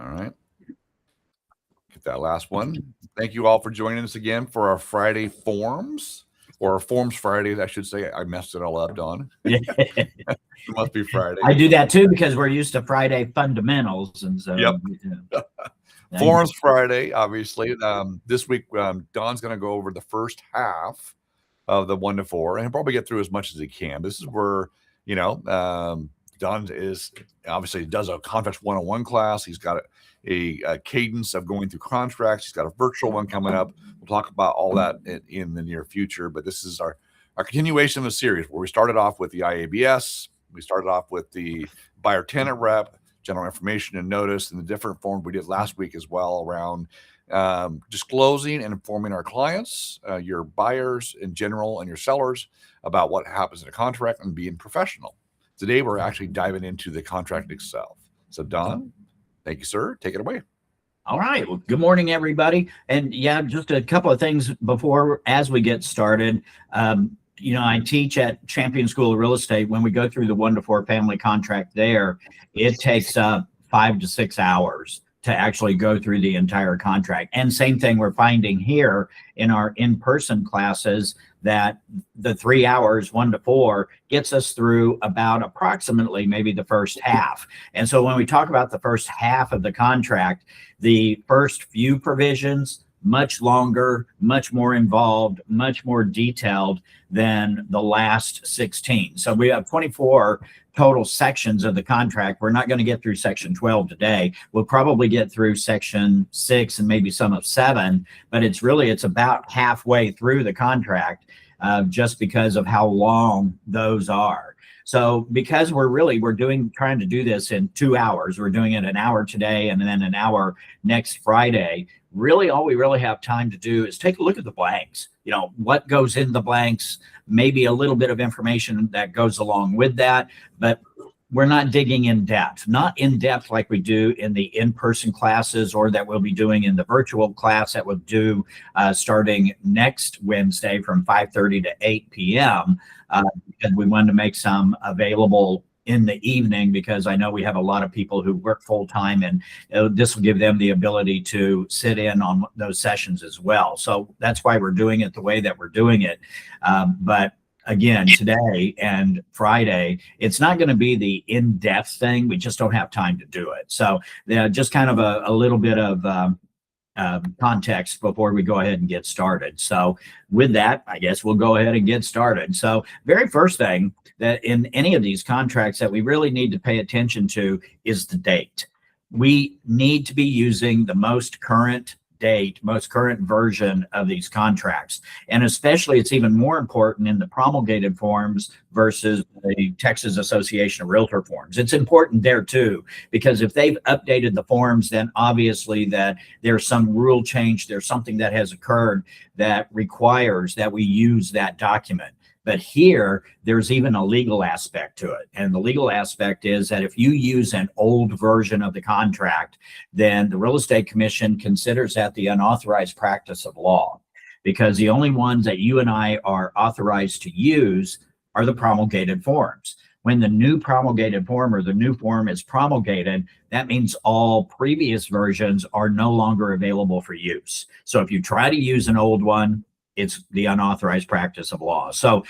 All right. Get that last one. Thank you all for joining us again for our Friday forms, or Forms Friday, I should say. I messed it all up, Don. It must be Friday. I do that too because we're used to Friday fundamentals, and so. Yep. Forms Friday, obviously. This week, Don's going to go over the first half of the 1 to 4, and he'll probably get through as much as he can. This is where, Don is obviously does a contracts 101 class. He's got a cadence of going through contracts. He's got a virtual one coming up. We'll talk about all that in the near future, but this is our continuation of a series where we started off with the IABS. We started off with the buyer tenant rep, general information and notice, and the different forms we did last week as well around disclosing and informing our clients, your buyers in general, and your sellers about what happens in a contract and being professional. Today, we're actually diving into the contract itself. So, Don, thank you, sir. Take it away. All right. Well, good morning, everybody. And yeah, just a couple of things before, as we get started. I teach at Champion School of Real Estate. When we go through the 1 to 4 family contract there, it takes 5 to 6 hours to actually go through the entire contract. And same thing we're finding here in our in-person classes, that the 3 hours, 1 to 4, gets us through about approximately maybe the first half. And so when we talk about the first half of the contract, the first few provisions, much longer, much more involved, much more detailed than the last 16. So we have 24 total sections of the contract. We're not going to get through section 12 today. We'll probably get through section 6 and maybe some of 7, but it's about halfway through the contract, just because of how long those are. So because we're trying to do this in 2 hours, we're doing it an hour today and then an hour next Friday. Really, all we really have time to do is take a look at the blanks. What goes in the blanks, maybe a little bit of information that goes along with that, but we're not digging in depth, not in depth like we do in the in-person classes, or that we'll be doing in the virtual class that we'll do starting next Wednesday from 5:30 to 8 p.m. Because we wanted to make some available in the evening, because I know we have a lot of people who work full time, and this will give them the ability to sit in on those sessions as well. So that's why we're doing it the way that we're doing it. But again, today and Friday, it's not going to be the in-depth thing. We just don't have time to do it. So just kind of a little bit of context before we go ahead and get started. So with that, I guess we'll go ahead and get started. So very first thing that in any of these contracts that we really need to pay attention to is the date. We need to be using the most current date, most current version of these contracts. And especially it's even more important in the promulgated forms versus the Texas Association of Realtor forms. It's important there too, because if they've updated the forms, then obviously that there's some rule change, there's something that has occurred that requires that we use that document. But here, there's even a legal aspect to it. And the legal aspect is that if you use an old version of the contract, then the Real Estate Commission considers that the unauthorized practice of law, because the only ones that you and I are authorized to use are the promulgated forms. When the new promulgated form or the new form is promulgated, that means all previous versions are no longer available for use. So if you try to use an old one, it's the unauthorized practice of law. So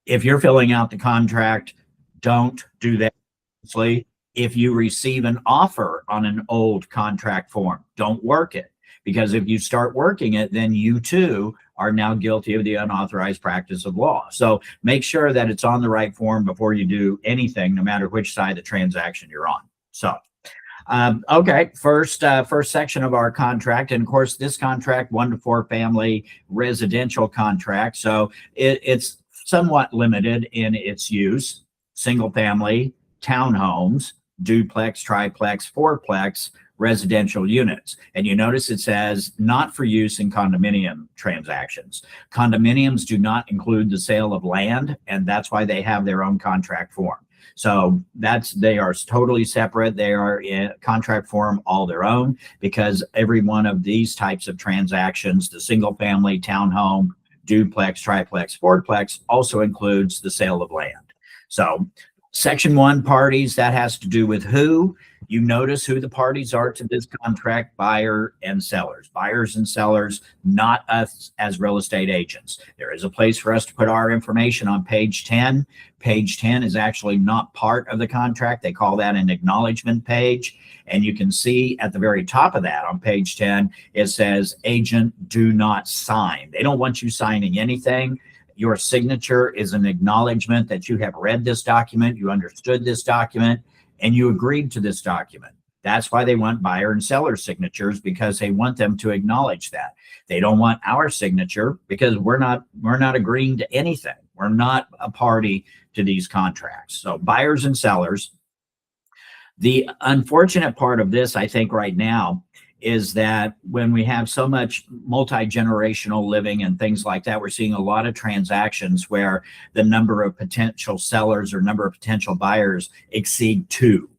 if you're filling out the contract, don't do that. If you receive an offer on an old contract form, don't work it, because if you start working it, then you too are now guilty of the unauthorized practice of law. So make sure that it's on the right form before you do anything, no matter which side of the transaction you're on. So okay, first section of our contract, and of course this contract 1 to 4 family residential contract, so it's somewhat limited in its use: single family, townhomes, duplex, triplex, fourplex residential units. And you notice it says not for use in condominium transactions. Condominiums do not include the sale of land, and that's why they have their own contract form. So they are totally separate. They are in contract form all their own, because every one of these types of transactions, the single family, townhome, duplex, triplex, fourplex, also includes the sale of land. So section 1 parties, that has to do with who. You notice who the parties are to this contract: buyer and sellers. Buyers and sellers, not us as real estate agents. There is a place for us to put our information on page 10. Page 10 is actually not part of the contract. They call that an acknowledgement page. And you can see at the very top of that on page 10, it says, agent, do not sign. They don't want you signing anything. Your signature is an acknowledgement that you have read this document, you understood this document, and you agreed to this document. That's why they want buyer and seller signatures, because they want them to acknowledge that. They don't want our signature because we're not agreeing to anything. We're not a party to these contracts. So buyers and sellers. The unfortunate part of this, I think, right now is that when we have so much multi-generational living and things like that, we're seeing a lot of transactions where the number of potential sellers or number of potential buyers exceed 2.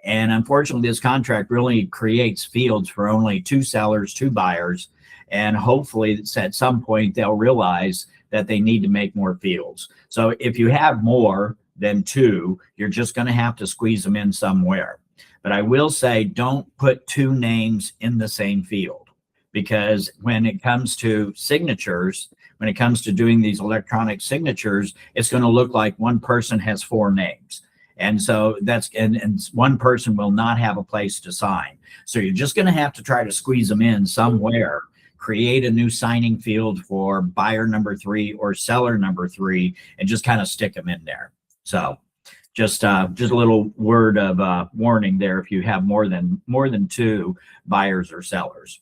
And unfortunately, this contract really creates fields for only 2 sellers, 2 buyers. And hopefully at some point they'll realize that they need to make more fields. So if you have more than 2, you're just going to have to squeeze them in somewhere. But I will say, don't put 2 names in the same field, because when it comes to signatures, when it comes to doing these electronic signatures, it's going to look like one person has 4 names. And so and one person will not have a place to sign. So you're just going to have to try to squeeze them in somewhere, create a new signing field for buyer number 3 or seller number 3, and just kind of stick them in there. So just a little word of warning there if you have more than 2 buyers or sellers.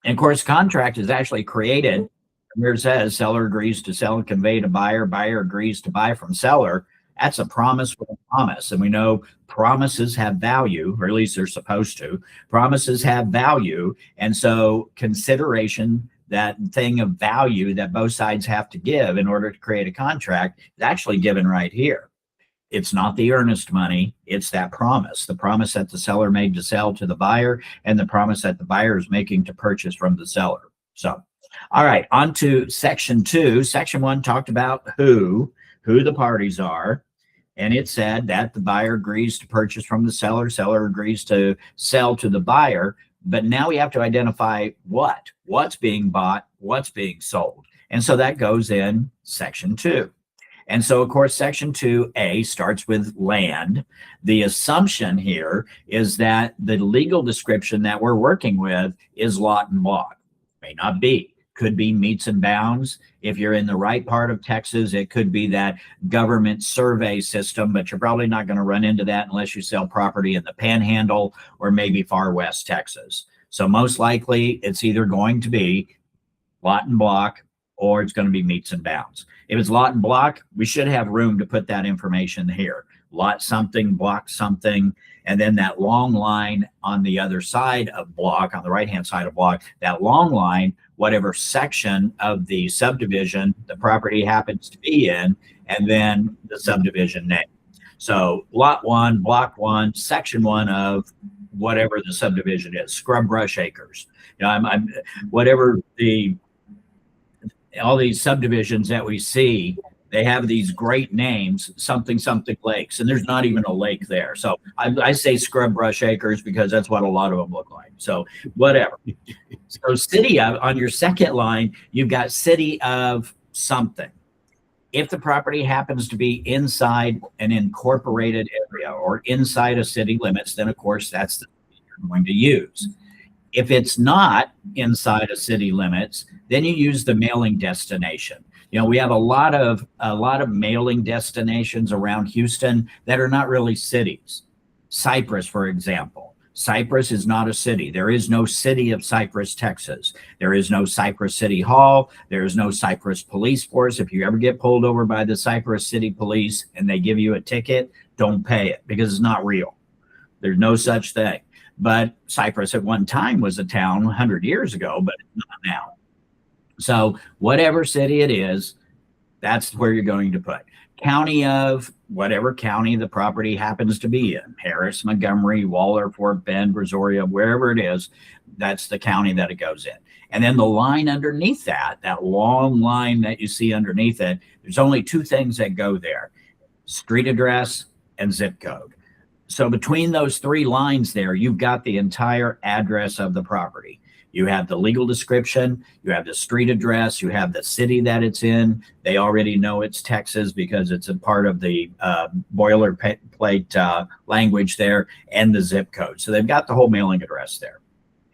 And of course, contract is actually created where it says seller agrees to sell and convey to buyer, buyer agrees to buy from seller. That's a promise with a promise. And we know promises have value, or at least they're supposed to. Promises have value. And so consideration, that thing of value that both sides have to give in order to create a contract, is actually given right here. It's not the earnest money, it's that promise, the promise that the seller made to sell to the buyer, and the promise that the buyer is making to purchase from the seller. So, all right, on to section 2. Section 1 talked about who the parties are. And it said that the buyer agrees to purchase from the seller, seller agrees to sell to the buyer. But now we have to identify what's being bought, what's being sold. And so that goes in section 2. And so, of course, section 2A starts with land. The assumption here is that the legal description that we're working with is lot and block. May not be. Could be meets and bounds. If you're in the right part of Texas, it could be that government survey system, but you're probably not going to run into that unless you sell property in the Panhandle or maybe far west Texas. So most likely it's either going to be lot and block or it's going to be meets and bounds. If it's lot and block, we should have room to put that information here. Lot something, block something, and then that long line on the other side of block, on the right-hand side of block, that long line, whatever section of the subdivision the property happens to be in, and then the subdivision name. So lot 1, block 1, section 1 of whatever the subdivision is, Scrub Brush Acres. You know, whatever all these subdivisions that we see, they have these great names, something lakes, and there's not even a lake there. So I say Scrub Brush Acres because that's what a lot of them look like. So whatever. So city of, on your second line, you've got city of something. If the property happens to be inside an incorporated area or inside of city limits, then of course that's the city you're going to use. If it's not inside of city limits, then you use the mailing destination. You know, we have a lot of mailing destinations around Houston that are not really cities. Cypress, for example. Cypress is not a city. There is no city of Cypress, Texas. There is no Cypress City Hall. There is no Cypress Police Force. If you ever get pulled over by the Cypress City Police and they give you a ticket, don't pay it because it's not real. There's no such thing. But Cypress at one time was a town 100 years ago, but it's not now. So whatever city it is, that's where you're going to put. County of whatever county the property happens to be in. Harris, Montgomery, Waller, Fort Bend, Brazoria, wherever it is, that's the county that it goes in. And then the line underneath that long line that you see underneath it, there's only 2 things that go there: street address and zip code. So between those three lines there, you've got the entire address of the property. You have the legal description, you have the street address, you have the city that it's in. They already know it's Texas because it's a part of the boilerplate language there, and the zip code. So they've got the whole mailing address there.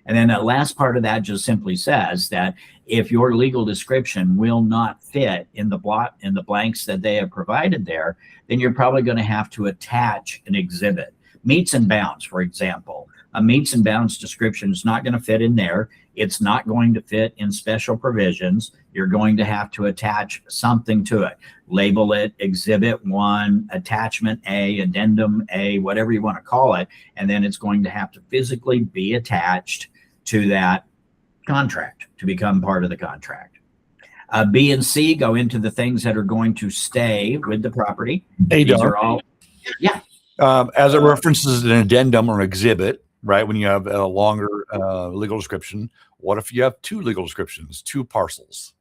And then the last part of that just simply says that if your legal description will not fit in the blanks that they have provided there, then you're probably going to have to attach an exhibit. Meets and bounds, for example. A meets and bounds description is not going to fit in there. It's not going to fit in special provisions. You're going to have to attach something to it. Label it Exhibit 1, Attachment A, Addendum A, whatever you want to call it. And then it's going to have to physically be attached to that contract to become part of the contract. B and C go into the things that are going to stay with the property. Hey, These Don. are all, yeah. As it references an addendum or exhibit, right? When you have a longer legal description, what if you have two legal descriptions, two parcels?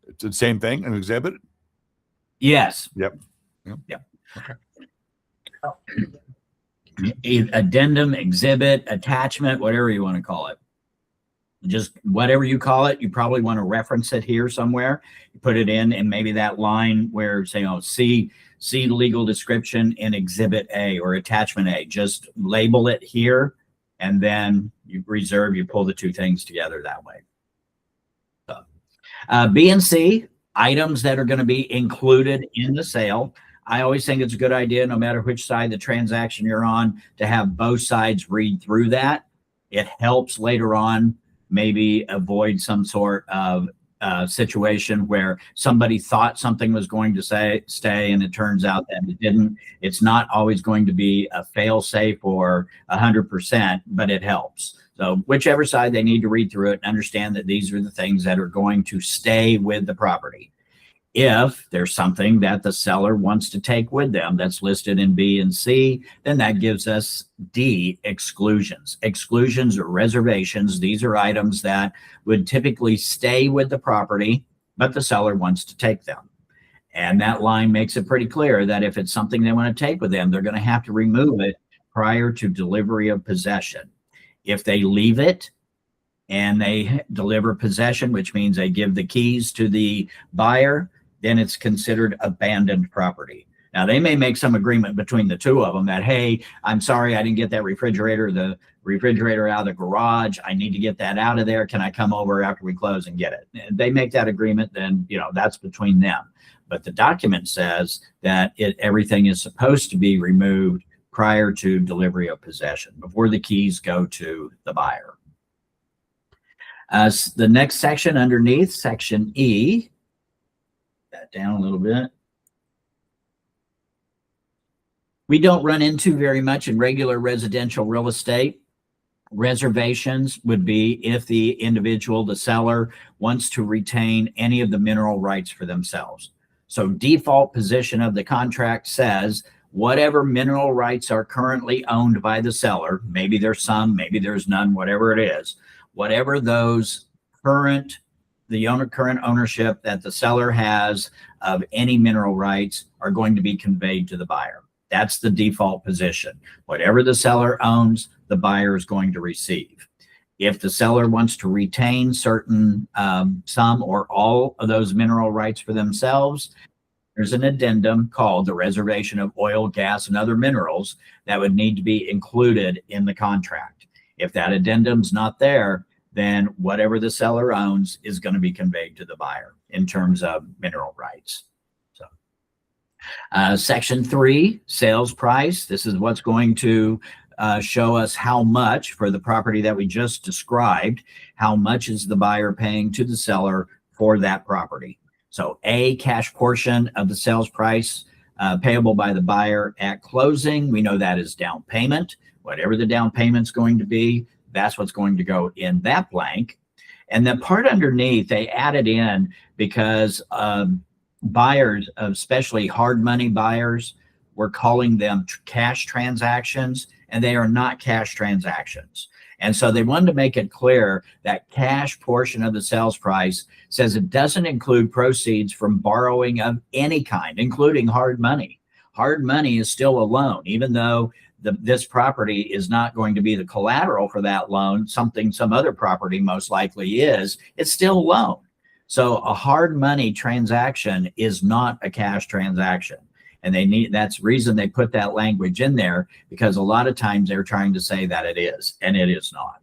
It's the same thing, an exhibit? Yes. Yep. Okay. Addendum, exhibit, attachment, whatever you want to call it. Just whatever you call it, you probably want to reference it here somewhere. You put it in, and maybe that line where say, oh, see legal description in Exhibit A or Attachment A. Just label it here, and then you pull the two things together that way. So, B and C, items that are going to be included in the sale. I always think it's a good idea, no matter which side of the transaction you're on, to have both sides read through that. It helps later on maybe avoid some sort of situation where somebody thought something was going to stay and it turns out that it didn't. It's not always going to be a fail safe or 100%, but it helps. So whichever side, they need to read through it and understand that these are the things that are going to stay with the property. If there's something that the seller wants to take with them that's listed in B and C, then that gives us D, exclusions. Exclusions or reservations. These are items that would typically stay with the property, but the seller wants to take them. And that line makes it pretty clear that if it's something they want to take with them, they're going to have to remove it prior to delivery of possession. If they leave it and they deliver possession, which means they give the keys to the buyer, then it's considered abandoned property. Now, they may make some agreement between the two of them that, hey, I'm sorry, I didn't get the refrigerator out of the garage. I need to get that out of there. Can I come over after we close and get it? And they make that agreement, then, that's between them. But the document says that everything is supposed to be removed prior to delivery of possession, before the keys go to the buyer. The next section underneath, section E, that down a little bit. We don't run into very much in regular residential real estate. Reservations would be if the individual, the seller, wants to retain any of the mineral rights for themselves. So default position of the contract says whatever mineral rights are currently owned by the seller, maybe there's some, maybe there's none, whatever it is, whatever those current ownership that the seller has of any mineral rights are going to be conveyed to the buyer. That's the default position. Whatever the seller owns, the buyer is going to receive. If the seller wants to retain certain, some or all of those mineral rights for themselves, there's an addendum called the reservation of oil, gas, and other minerals that would need to be included in the contract. If that addendum's not there, then whatever the seller owns is going to be conveyed to the buyer in terms of mineral rights. So, section 3, sales price. This is what's going to show us how much for the property that we just described, how much is the buyer paying to the seller for that property. So A, cash portion of the sales price payable by the buyer at closing. We know that is down payment. Whatever the down payment's going to be, that's what's going to go in that blank. And the part underneath, they added in because buyers, especially hard money buyers, we're calling them cash transactions, and they are not cash transactions. And so they wanted to make it clear that cash portion of the sales price says it doesn't include proceeds from borrowing of any kind, including hard money. hard money is still a loan, even though this property is not going to be the collateral for that loan, some other property most likely is, it's still a loan. So a hard money transaction is not a cash transaction. And that's the reason they put that language in there, because a lot of times they're trying to say that it is, and it is not.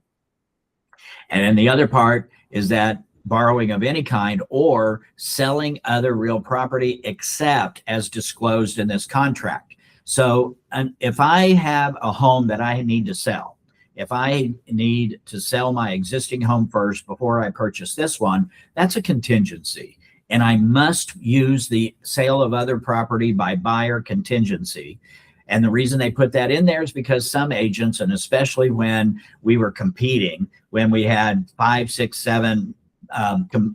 And then the other part is that borrowing of any kind or selling other real property except as disclosed in this contract. So if I have a home that I need to sell, if I need to sell my existing home first before I purchase this one, that's a contingency. And I must use the sale of other property by buyer contingency. And the reason they put that in there is because some agents, and especially when we were competing, when we had 5, 6, 7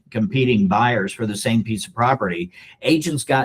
competing buyers for the same piece of property,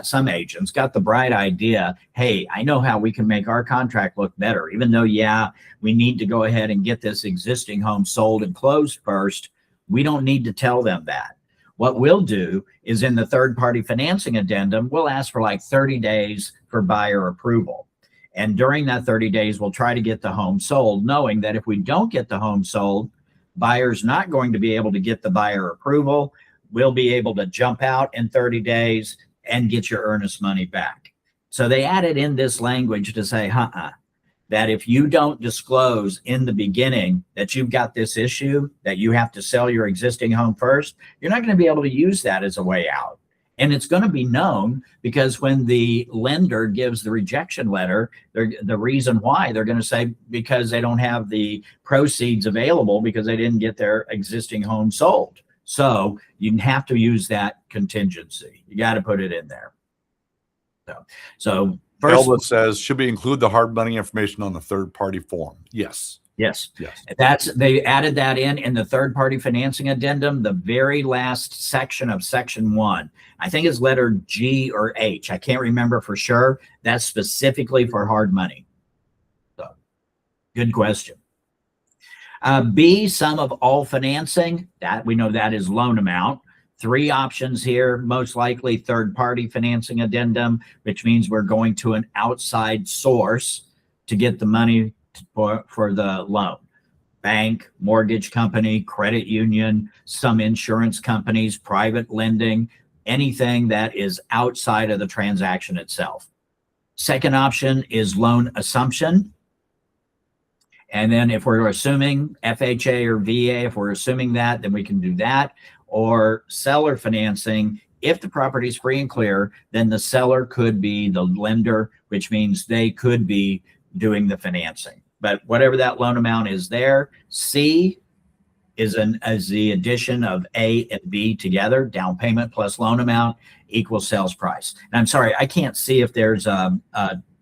some agents got the bright idea, hey, I know how we can make our contract look better, even though, yeah, we need to go ahead and get this existing home sold and closed first. We don't need to tell them that. What we'll do is in the third-party financing addendum, we'll ask for like 30 days for buyer approval. And during that 30 days, we'll try to get the home sold, knowing that if we don't get the home sold, buyer's not going to be able to get the buyer approval. We'll be able to jump out in 30 days and get your earnest money back. So they added in this language to say, that if you don't disclose in the beginning that you've got this issue, that you have to sell your existing home first, you're not going to be able to use that as a way out. And it's going to be known, because when the lender gives the rejection letter, the reason why, they're going to say because they don't have the proceeds available because they didn't get their existing home sold. So you have to use that contingency. You got to put it in there. So first, Elba says, should we include the hard money information on the third-party form? Yes. Yes. They added that in the third-party financing addendum, the very last section of section 1. I think it's letter G or H. I can't remember for sure. That's specifically for hard money. So, good question. B, sum of all financing. That we know that is loan amount. 3 options here, most likely third-party financing addendum, which means we're going to an outside source to get the money for the loan. Bank, mortgage company, credit union, some insurance companies, private lending, anything that is outside of the transaction itself. Second option is loan assumption. And then if we're assuming FHA or VA, if we're assuming that, then we can do that. Or seller financing. If the property is free and clear, then the seller could be the lender, which means they could be doing the financing. But whatever that loan amount is there. C is the addition of A and B together. Down payment plus loan amount equals sales price. And I'm sorry, I can't see if there's a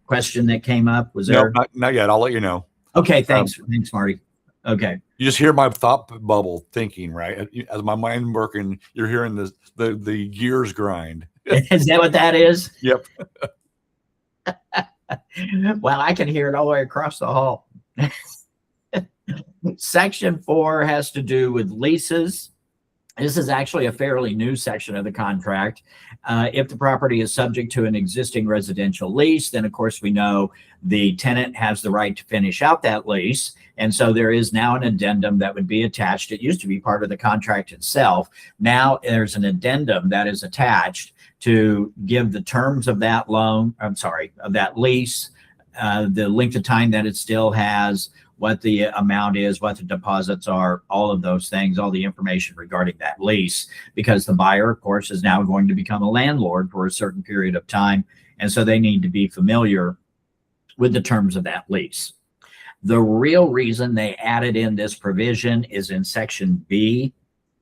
question that came up. Was there? No, not yet. I'll let you know. Okay, thanks. Thanks, Marty. Okay. You just hear my thought bubble thinking, right? As my mind working, you're hearing the gears grind. Is that what that is? Yep. Well, I can hear it all the way across the hall. Section 4 has to do with leases. This is actually a fairly new section of the contract. If the property is subject to an existing residential lease, then of course we know the tenant has the right to finish out that lease. And so there is now an addendum that would be attached. It used to be part of the contract itself. Now there's an addendum that is attached to give the terms of that of that lease, the length of time that it still has, what the amount is, what the deposits are, all of those things, all the information regarding that lease, because the buyer, of course, is now going to become a landlord for a certain period of time. And so they need to be familiar with the terms of that lease. The real reason they added in this provision is in section B,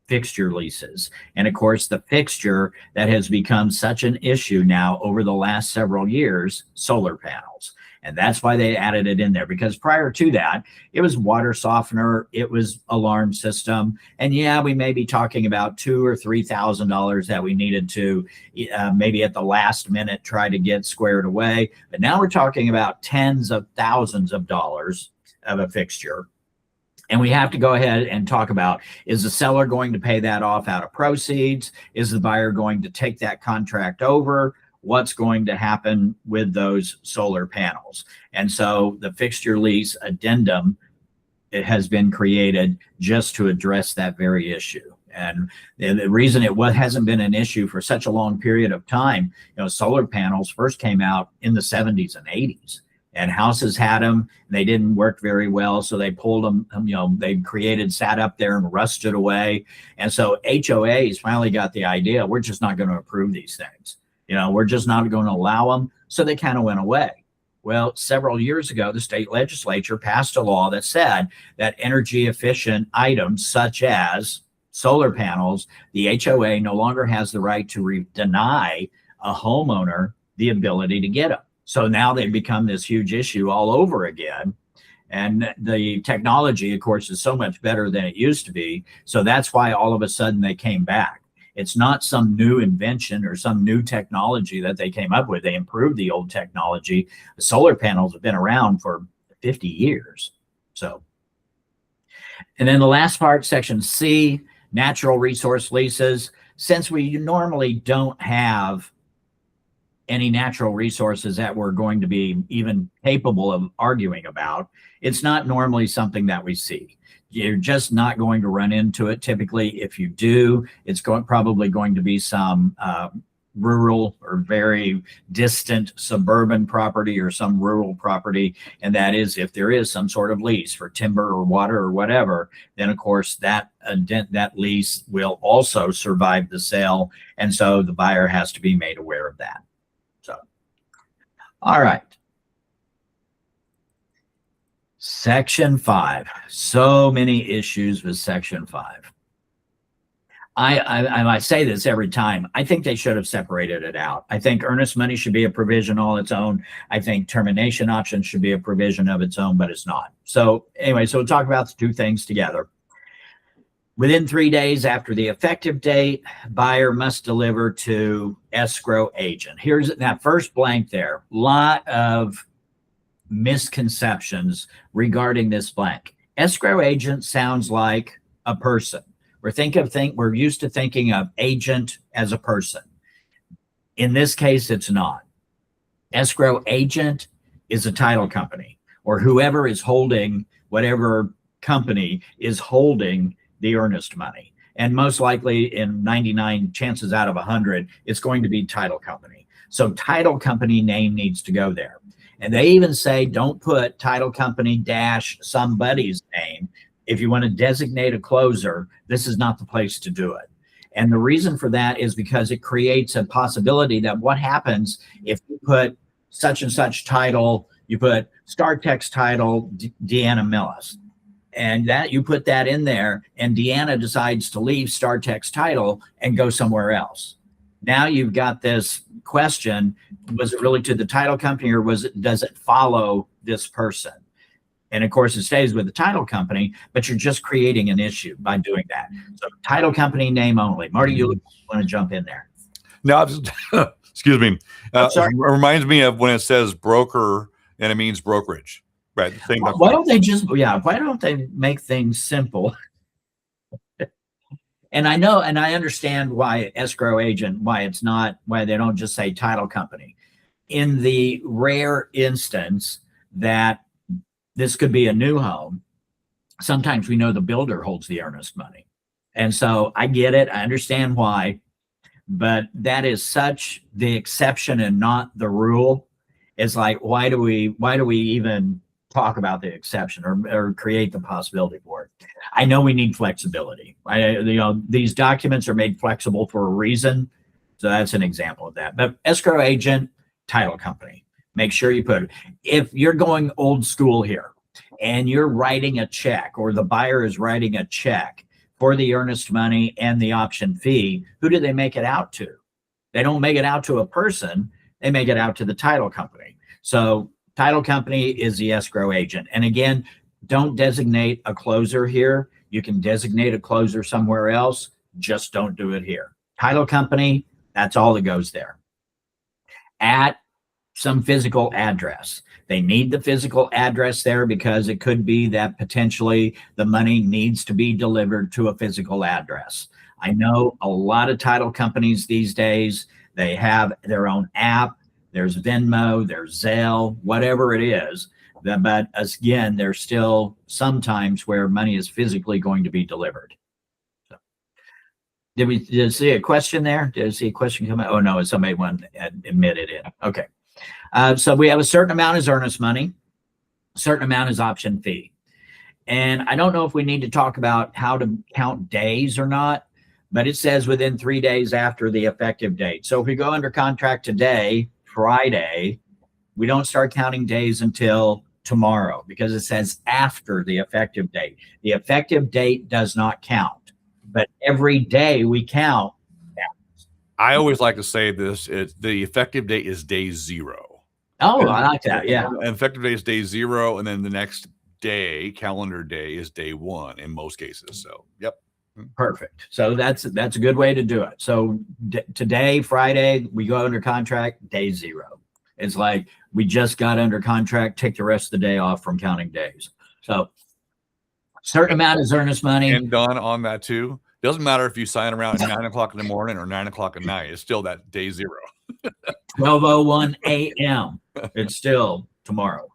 fixture leases. And of course, the fixture that has become such an issue now over the last several years, solar panels. And that's why they added it in there, because prior to that, it was water softener, it was alarm system. And yeah, we may be talking about $2,000 or $3,000 that we needed to maybe at the last minute try to get squared away. But now we're talking about tens of thousands of dollars of a fixture. And we have to go ahead and talk about, is the seller going to pay that off out of proceeds? Is the buyer going to take that contract over? what's going to happen with those solar panels. And so the fixture lease addendum, it has been created just to address that very issue. And the reason it hasn't been an issue for such a long period of time, solar panels first came out in the 70s and 80s, and houses had them. And they didn't work very well, so they pulled them. They sat up there and rusted away. And so HOAs finally got the idea: we're just not going to approve these things. We're just not going to allow them. So they kind of went away. Well, several years ago, the state legislature passed a law that said that energy efficient items such as solar panels, the HOA no longer has the right to deny a homeowner the ability to get them. So now they've become this huge issue all over again. And the technology, of course, is so much better than it used to be. So that's why all of a sudden they came back. It's not some new invention or some new technology that they came up with. They improved the old technology. The solar panels have been around for 50 years. So, and then the last part, section C, natural resource leases. Since we normally don't have any natural resources that we're going to be even capable of arguing about, it's not normally something that we see. You're just not going to run into it. Typically, if you do, it's probably going to be some rural or very distant suburban property or some rural property. And that is, if there is some sort of lease for timber or water or whatever, then of course that lease will also survive the sale. And so the buyer has to be made aware of that. So, all right. Section 5. So many issues with Section 5. I say this every time. I think they should have separated it out. I think earnest money should be a provision all its own. I think termination options should be a provision of its own, but it's not. So anyway, so we'll talk about the two things together. Within 3 days after the effective date, buyer must deliver to escrow agent. Here's that first blank there. Lot of misconceptions regarding this blank. Escrow agent sounds like a person. We're used to thinking of agent as a person. In this case, it's not. Escrow agent is a title company, or whoever is holding, whatever company is holding the earnest money. And most likely, in 99 chances out of 100, it's going to be title company. So title company name needs to go there. And they even say, don't put title company dash somebody's name. If you want to designate a closer, this is not the place to do it. And the reason for that is because it creates a possibility that what happens if you put such and such title, you put StarTex title, Deanna Millis, and that you put that in there, and Deanna decides to leave StarTex title and go somewhere else. Now you've got this question: was it really to the title company, or does it follow this person? And of course, it stays with the title company, but you're just creating an issue by doing that. So title company name only. Marty, you want to jump in there? No, excuse me. It reminds me of when it says broker and it means brokerage. Right. Why don't they make things simple? And I know, and I understand why escrow agent, why they don't just say title company. In the rare instance that this could be a new home, sometimes we know the builder holds the earnest money. And so I get it. I understand why, but that is such the exception and not the rule. It's like, why do we even talk about the exception or create the possibility for it? I know we need flexibility. These documents are made flexible for a reason. So that's an example of that. But escrow agent, title company, make sure you put it. If you're going old school here and you're writing a check, or the buyer is writing a check for the earnest money and the option fee, who do they make it out to? They don't make it out to a person. They make it out to the title company. So title company is the escrow agent. And again, don't designate a closer here. You can designate a closer somewhere else. Just don't do it here. Title company, that's all that goes there. At some physical address. They need the physical address there because it could be that potentially the money needs to be delivered to a physical address. I know a lot of title companies these days, They have their own app. There's Venmo, there's Zelle, whatever it is. But again, there's still sometimes where money is physically going to be delivered. So, did you see a question there? Did I see a question come out? Oh no, somebody admitted it. Okay. So we have a certain amount is earnest money, a certain amount is option fee. And I don't know if we need to talk about how to count days or not, but it says within 3 days after the effective date. So if we go under contract today, Friday, we don't start counting days until tomorrow because it says after the effective date. The effective date does not count, but every day we count. I always like to say this: the effective date is day 0. Oh, I like that. Yeah, and effective date is day 0, and then the next day, calendar day, is day 1 in most cases. So, yep. Perfect. So that's a good way to do it. So today, Friday, we go under contract, day 0. It's like we just got under contract, take the rest of the day off from counting days. So certain amount is earnest money. And done on that too. Doesn't matter if you sign around at 9 o'clock in the morning or 9 o'clock at night. It's still that day 0. 12:01 a.m. It's still tomorrow.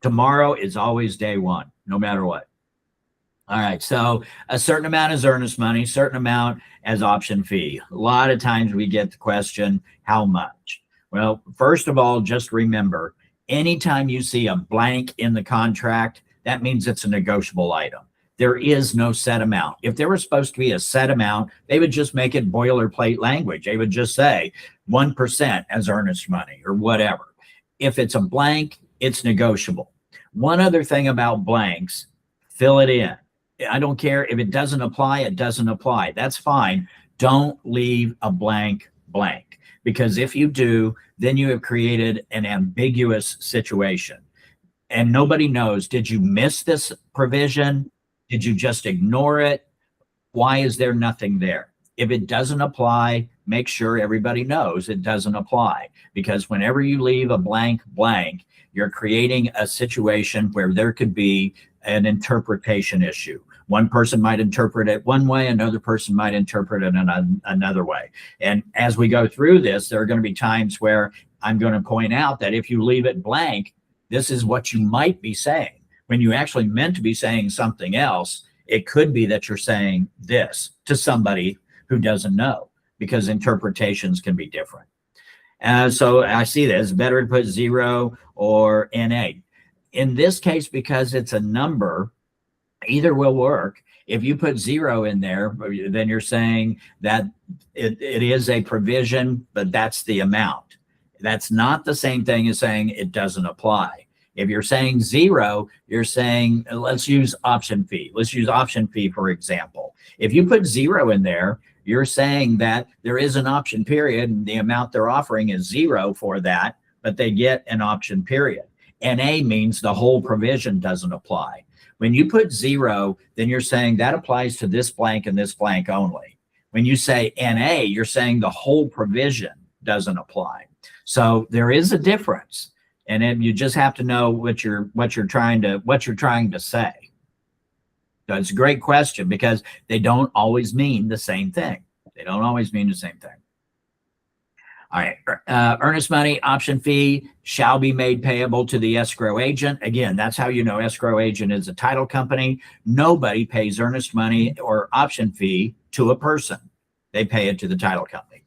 Tomorrow is always day 1, no matter what. All right, so a certain amount is earnest money, certain amount as option fee. A lot of times we get the question, how much? Well, first of all, just remember, anytime you see a blank in the contract, that means it's a negotiable item. There is no set amount. If there was supposed to be a set amount, they would just make it boilerplate language. They would just say 1% as earnest money or whatever. If it's a blank, it's negotiable. One other thing about blanks, fill it in. I don't care if it doesn't apply, it doesn't apply. That's fine. Don't leave a blank blank, because if you do, then you have created an ambiguous situation. And nobody knows, did you miss this provision? Did you just ignore it? Why is there nothing there? If it doesn't apply, make sure everybody knows it doesn't apply, because whenever you leave a blank blank, you're creating a situation where there could be an interpretation issue. One person might interpret it one way, another person might interpret it another way. And as we go through this, there are going to be times where I'm going to point out that if you leave it blank, this is what you might be saying. When you actually meant to be saying something else, it could be that you're saying this to somebody who doesn't know, because interpretations can be different. So I see that it's better to put 0 or NA. In this case, because it's a number, either will work. If you put 0 in there, then you're saying that it is a provision, but that's the amount. That's not the same thing as saying it doesn't apply. If you're saying 0, you're saying, let's use option fee. Let's use option fee, for example. If you put 0 in there, you're saying that there is an option period and the amount they're offering is 0 for that, but they get an option period. NA means the whole provision doesn't apply. When you put 0, then you're saying that applies to this blank and this blank only. When you say NA, you're saying the whole provision doesn't apply. So there is a difference, and then you just have to know what you're trying to say. So it's a great question, because they don't always mean the same thing. They don't always mean the same thing. All right, earnest money option fee shall be made payable to the escrow agent. Again, that's how you know escrow agent is a title company. Nobody pays earnest money or option fee to a person. They pay it to the title company.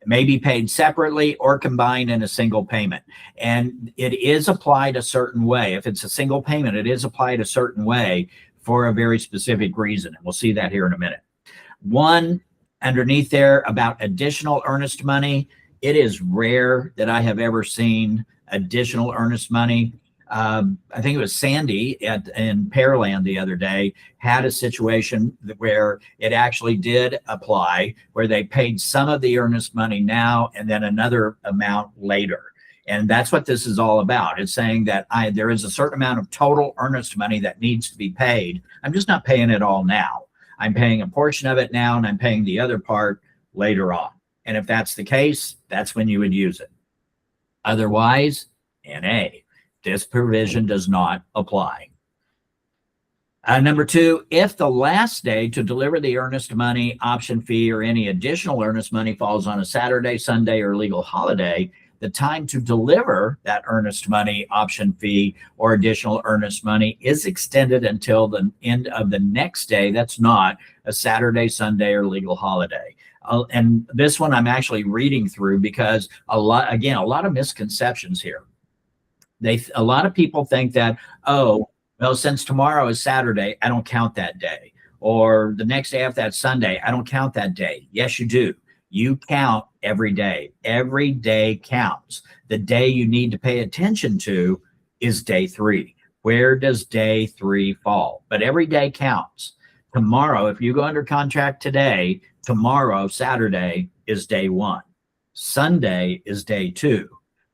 It may be paid separately or combined in a single payment. And it is applied a certain way. If it's a single payment, it is applied a certain way for a very specific reason. And we'll see that here in a minute. One, underneath there about additional earnest money, it is rare that I have ever seen additional earnest money. I think it was Sandy in Pearland the other day had a situation where it actually did apply, where they paid some of the earnest money now and then another amount later. And that's what this is all about. It's saying that there is a certain amount of total earnest money that needs to be paid. I'm just not paying it all now. I'm paying a portion of it now, and I'm paying the other part later on. And if that's the case, that's when you would use it. Otherwise, NA, this provision does not apply. Number two, if the last day to deliver the earnest money, option fee, or any additional earnest money falls on a Saturday, Sunday, or legal holiday, the time to deliver that earnest money, option fee, or additional earnest money is extended until the end of the next day. That's not a Saturday, Sunday, or legal holiday. And this one I'm actually reading through because a lot of misconceptions here. A lot of people think that, oh, well, since tomorrow is Saturday, I don't count that day. Or the next day after that Sunday, I don't count that day. Yes, you do. You count every day. Every day counts. The day you need to pay attention to is day 3. Where does day 3 fall? But every day counts. Tomorrow, if you go under contract today, tomorrow, Saturday, is day 1. Sunday is day 2.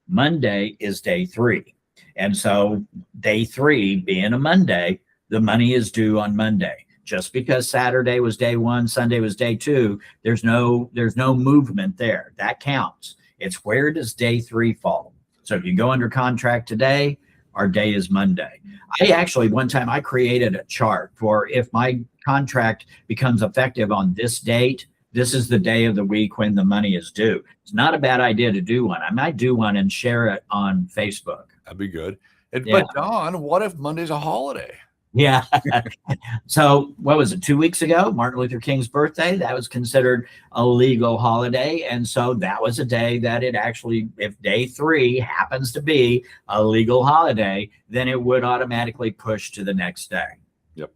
Monday is day 3. And so day 3 being a Monday, the money is due on Monday. Just because Saturday was day 1, Sunday was day 2, there's no movement there. That counts. It's where does day 3 fall? So if you go under contract today, our day is Monday. I actually, one time I created a chart for if my contract becomes effective on this date, this is the day of the week when the money is due. It's not a bad idea to do one. I might do one and share it on Facebook. That'd be good. But Don, what if Monday's a holiday? Yeah. So what was it, 2 weeks ago, Martin Luther King's birthday? That was considered a legal holiday. And so that was a day that it actually, if day 3 happens to be a legal holiday, then it would automatically push to the next day. Yep.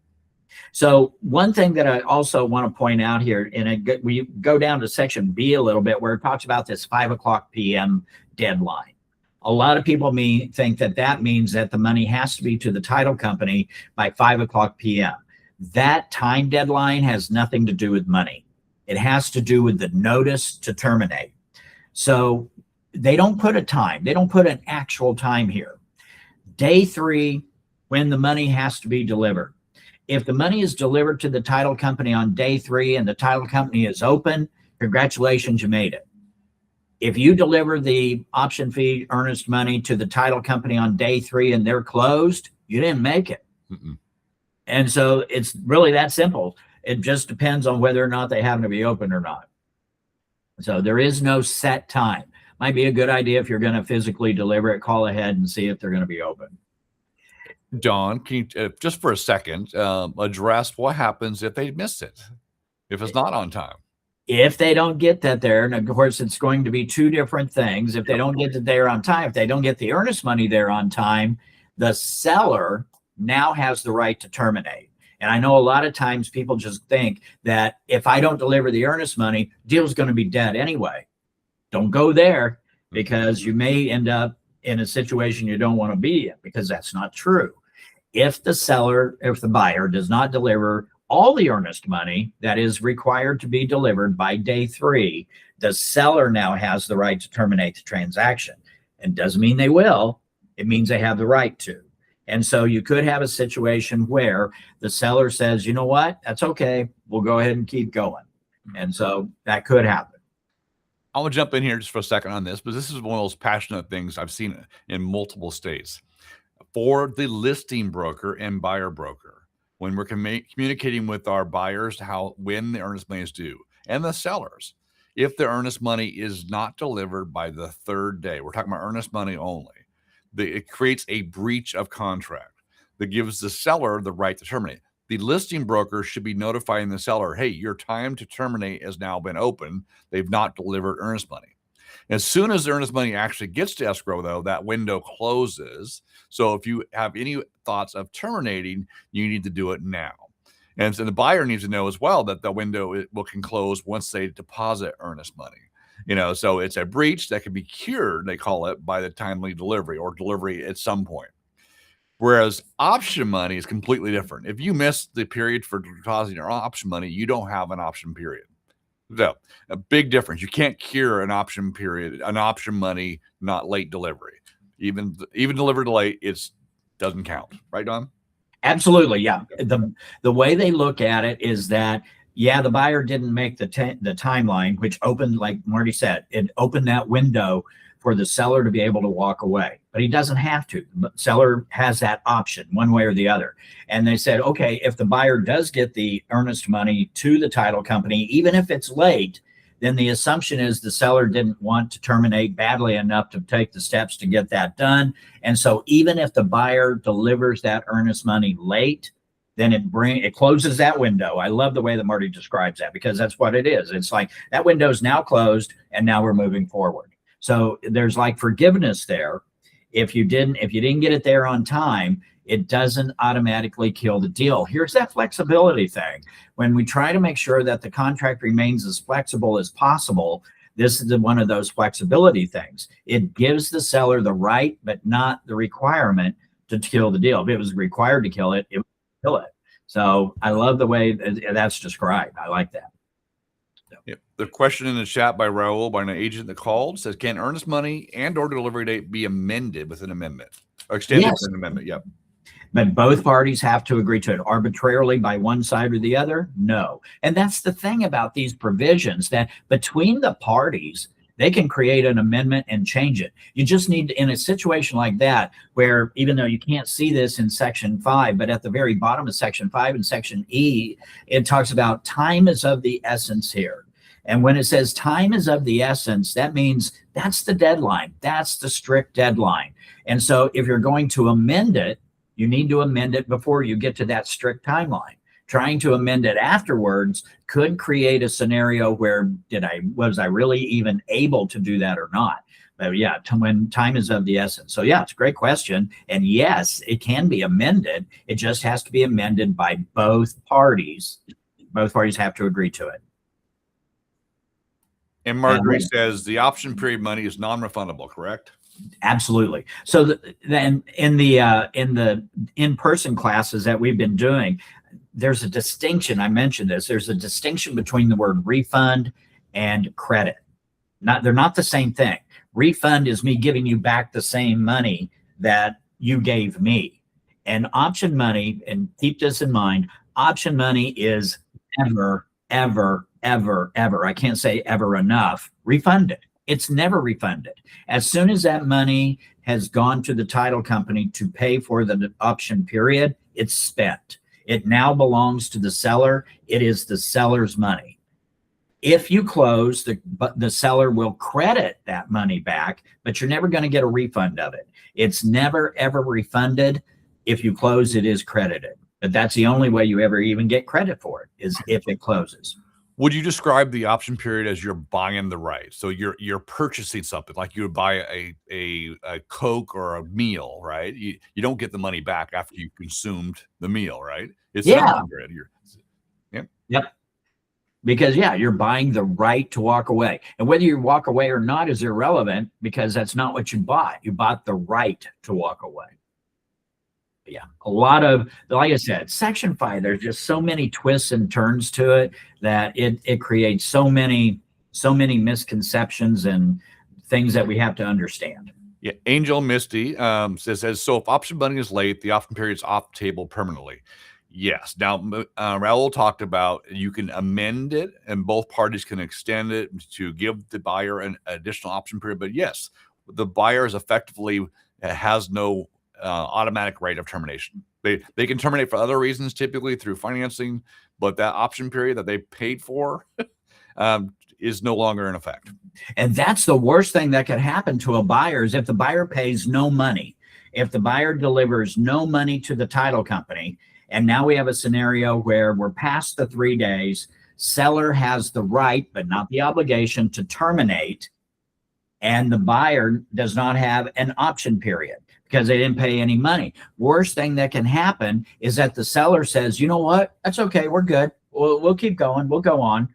So one thing that I also want to point out here, and we go down to section B a little bit where it talks about this 5:00 p.m. deadline. A lot of people think that means that the money has to be to the title company by 5:00 p.m. That time deadline has nothing to do with money. It has to do with the notice to terminate. So they don't put a time. They don't put an actual time here. Day 3, when the money has to be delivered. If the money is delivered to the title company on day 3 and the title company is open, congratulations, you made it. If you deliver the option fee earnest money to the title company on day 3 and they're closed, you didn't make it. Mm-mm. And so it's really that simple. It just depends on whether or not they happen to be open or not. So there is no set time. Might be a good idea if you're going to physically deliver it, call ahead and see if they're going to be open. Don, can you just for a second address what happens if they miss it, if it's not on time? If they don't get that there, and of course it's going to be 2 different things. If they don't get it there on time, if they don't get the earnest money there on time, the seller now has the right to terminate. And I know a lot of times people just think that if I don't deliver the earnest money, deal's going to be dead anyway. Don't go there, because you may end up in a situation you don't want to be in, because that's not true. If the buyer does not deliver all the earnest money that is required to be delivered by day 3, the seller now has the right to terminate the transaction. And doesn't mean they will. It means they have the right to. And so you could have a situation where the seller says, you know what, that's okay. We'll go ahead and keep going. And so that could happen. I want to jump in here just for a second on this, but this is one of those passionate things I've seen in multiple states. For the listing broker and buyer broker, when we're communicating with our buyers when the earnest money is due, and the sellers, if the earnest money is not delivered by the 3rd day, we're talking about earnest money only, it creates a breach of contract that gives the seller the right to terminate. The listing broker should be notifying the seller, hey, your time to terminate has now been open. They've not delivered earnest money. As soon as the earnest money actually gets to escrow, though, that window closes. So if you have any thoughts of terminating, you need to do it now. And so the buyer needs to know as well that the window can close once they deposit earnest money. So it's a breach that can be cured, they call it, by the timely delivery or delivery at some point. Whereas option money is completely different. If you miss the period for depositing your option money, you don't have an option period. So a big difference. You can't cure an option period, an option money, not late delivery. Even delivered late, it doesn't count. Right, Don? Absolutely. Yeah. The way they look at it is that, the buyer didn't make the timeline, which opened, like Marty said, it opened that window for the seller to be able to walk away. but he doesn't have to. The seller has that option one way or the other. And they said, okay, if the buyer does get the earnest money to the title company, even if it's late, then the assumption is the seller didn't want to terminate badly enough to take the steps to get that done. And so even if the buyer delivers that earnest money late, then it closes that window. I love the way that Marty describes that, because that's what it is. It's like that window is now closed and now we're moving forward. So there's like forgiveness there. If you didn't get it there on time, it doesn't automatically kill the deal. Here's that flexibility thing. When we try to make sure that the contract remains as flexible as possible, this is one of those flexibility things. It gives the seller the right, but not the requirement to kill the deal. If it was required to kill it, it would kill it. So I love the way that's described. I like that. Yep. The question in the chat by Raul, by an agent that called, says, can earnest money and or delivery date be amended with an amendment? Or extended with an amendment? Yep. But both parties have to agree to it arbitrarily by one side or the other? No. And that's the thing about these provisions, that between the parties, they can create an amendment and change it. You just need to, in a situation like that, where even though you can't see this in section 5, but at the very bottom of section 5 and section E, it talks about time is of the essence here. And when it says time is of the essence, that means that's the deadline. That's the strict deadline. And so if you're going to amend it, you need to amend it before you get to that strict timeline. Trying to amend it afterwards could create a scenario where was I really even able to do that or not? But yeah, when time is of the essence. So yeah, it's a great question. And yes, it can be amended. It just has to be amended by both parties. Both parties have to agree to it. And Marjorie says the option period money is non-refundable, correct? Absolutely. So then in the in-person classes that we've been doing, there's a distinction. I mentioned this. There's a distinction between the word refund and credit. They're not the same thing. Refund is me giving you back the same money that you gave me. And option money, and keep this in mind, option money is never, ever, ever, ever, I can't say ever enough, refunded. It's never refunded. As soon as that money has gone to the title company to pay for the option period, it's spent. It now belongs to the seller. It is the seller's money. If you close, the seller will credit that money back, but you're never going to get a refund of it. It's never, ever refunded. If you close, it is credited. But that's the only way you ever even get credit for it, is if it closes. Would you describe the option period as you're buying the right? So you're purchasing something, like you would buy a Coke or a meal, right? You don't get the money back after you consumed the meal, right? It's an option period. Yep. Because you're buying the right to walk away. And whether you walk away or not is irrelevant, because that's not what you bought. You bought the right to walk away. Yeah, a lot of, like I said, section 5, there's just so many twists and turns to it that it creates so many misconceptions and things that we have to understand. Yeah, Angel Misty says, so if option money is late, the option period is off the table permanently. Yes. Now, Raul talked about you can amend it and both parties can extend it to give the buyer an additional option period. But yes, the buyer is effectively has no automatic right of termination. They can terminate for other reasons, typically through financing, but that option period that they paid for is no longer in effect. And that's the worst thing that could happen to a buyer, is if the buyer pays no money, if the buyer delivers no money to the title company, and now we have a scenario where we're past the 3 days, seller has the right, but not the obligation, to terminate, and the buyer does not have an option period because they didn't pay any money. Worst thing that can happen is that the seller says, you know what, that's okay, we're good. We'll keep going, we'll go on.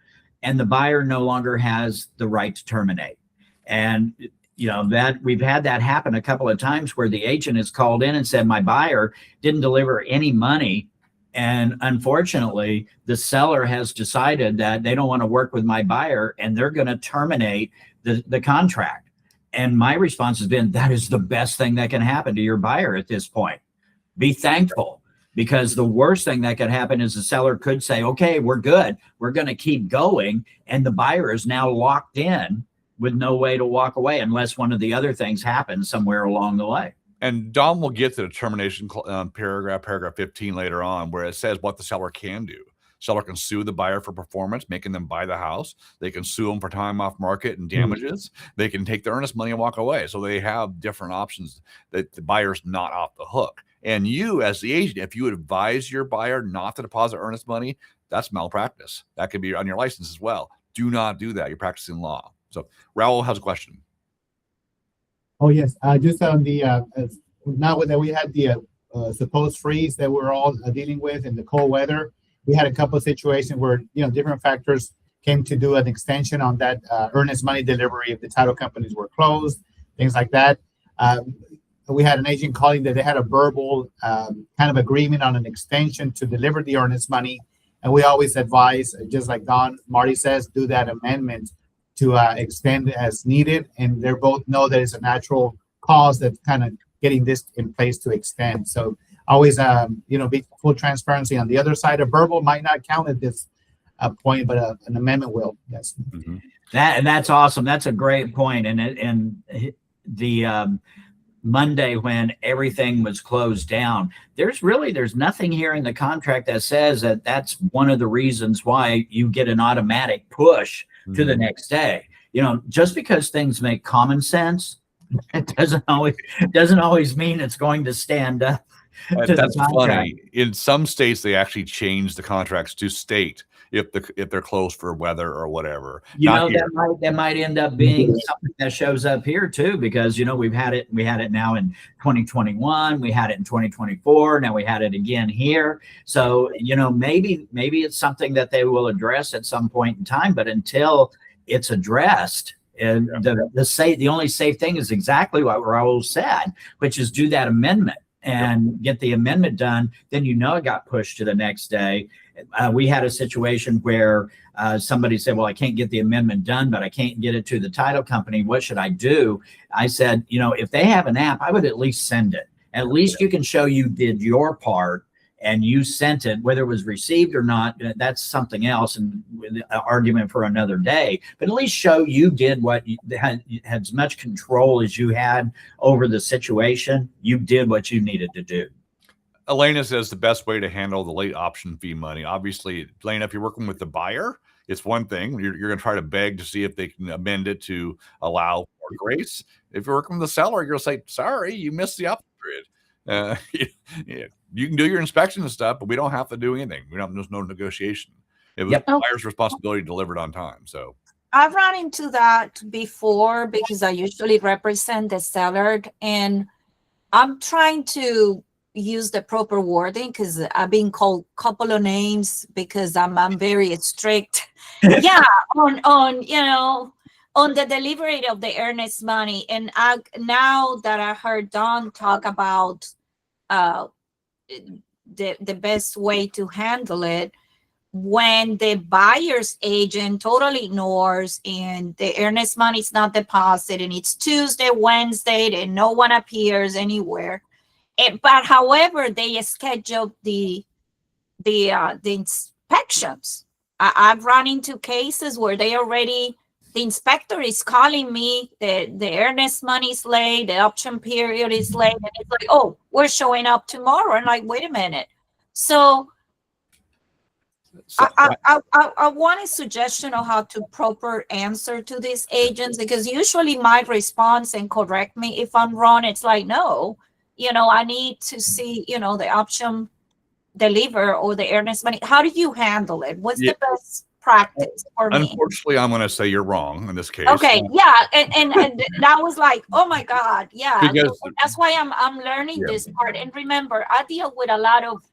And the buyer no longer has the right to terminate. And that we've had that happen a couple of times where the agent has called in and said, my buyer didn't deliver any money. And unfortunately, the seller has decided that they don't want to work with my buyer and they're going to terminate the contract. And my response has been, that is the best thing that can happen to your buyer at this point. Be thankful, because the worst thing that could happen is the seller could say, okay, we're good, we're going to keep going. And the buyer is now locked in with no way to walk away unless one of the other things happens somewhere along the way. And Don will get to the termination paragraph 15 later on, where it says what the seller can do. Seller can sue the buyer for performance, making them buy the house. They can sue them for time off market and damages. They can take the earnest money and walk away. So they have different options that the buyer's not off the hook. And you, as the agent, if you advise your buyer not to deposit earnest money, that's malpractice. That could be on your license as well. Do not do that. You're practicing law. So Raul has a question. Oh, yes. Just on the, now that we had the supposed freeze that we're all dealing with in the cold weather, we had a couple of situations where, different factors came to do an extension on that earnest money delivery if the title companies were closed, things like that. We had an agent calling that they had a verbal kind of agreement on an extension to deliver the earnest money. And we always advise, just like Marty says, do that amendment to extend as needed. And they both know that it's a natural cause that's kind of getting this in place to extend. So always, be full transparency. On the other side, a verbal might not count at this point, but an amendment will. Yes. Mm-hmm. That's awesome. That's a great point. And the Monday when everything was closed down, there's nothing here in the contract that says that that's one of the reasons why you get an automatic push to the next day. Just because things make common sense, it doesn't always mean it's going to stand up. That's funny. In some states, they actually change the contracts to state if they're closed for weather or whatever. That might end up being something that shows up here too, because we had it now in 2021, we had it in 2024, now we had it again here. So maybe it's something that they will address at some point in time, but until it's addressed, and the only safe thing is exactly what Raul said, which is do that amendment and get the amendment done. Then it got pushed to the next day. We had a situation where somebody said, well, I can't get the amendment done, but I can't get it to the title company. What should I do? I said, if they have an app, I would at least send it. At least you can show you did your part and you sent it, whether it was received or not. That's something else and an argument for another day. But at least show you did what you had as much control as you had over the situation. You did what you needed to do. Elena says the best way to handle the late option fee money. Obviously, Elena, if you're working with the buyer, it's one thing. You're going to try to beg to see if they can amend it to allow more grace. If you're working with the seller, you're going to say, sorry, you missed the option period. You can do your inspection and stuff, but we don't have to do anything. There's no negotiation. It was the buyer's responsibility to deliver it on time. So I've run into that before because I usually represent the seller, and I'm trying to use the proper wording because I've been called a couple of names because I'm very strict. On the delivery of the earnest money. And now that I heard Don talk about the best way to handle it, when the buyer's agent totally ignores and the earnest money is not deposited and it's Tuesday, Wednesday, and no one appears anywhere. But however, they schedule the inspections. I've run into cases where the inspector is calling me, the earnest money is late, the option period is late, and it's like, oh, we're showing up tomorrow. And like, wait a minute. So I want a suggestion of how to proper answer to these agents, because usually my response, and correct me if I'm wrong, it's like, no, I need to see, the option deliver or the earnest money. How do you handle it? What's the best practice for me? Unfortunately, I'm going to say you're wrong in this case. Okay, yeah, and that was like, oh my God, yeah. Because that's why I'm learning this part. And remember, I deal with a lot of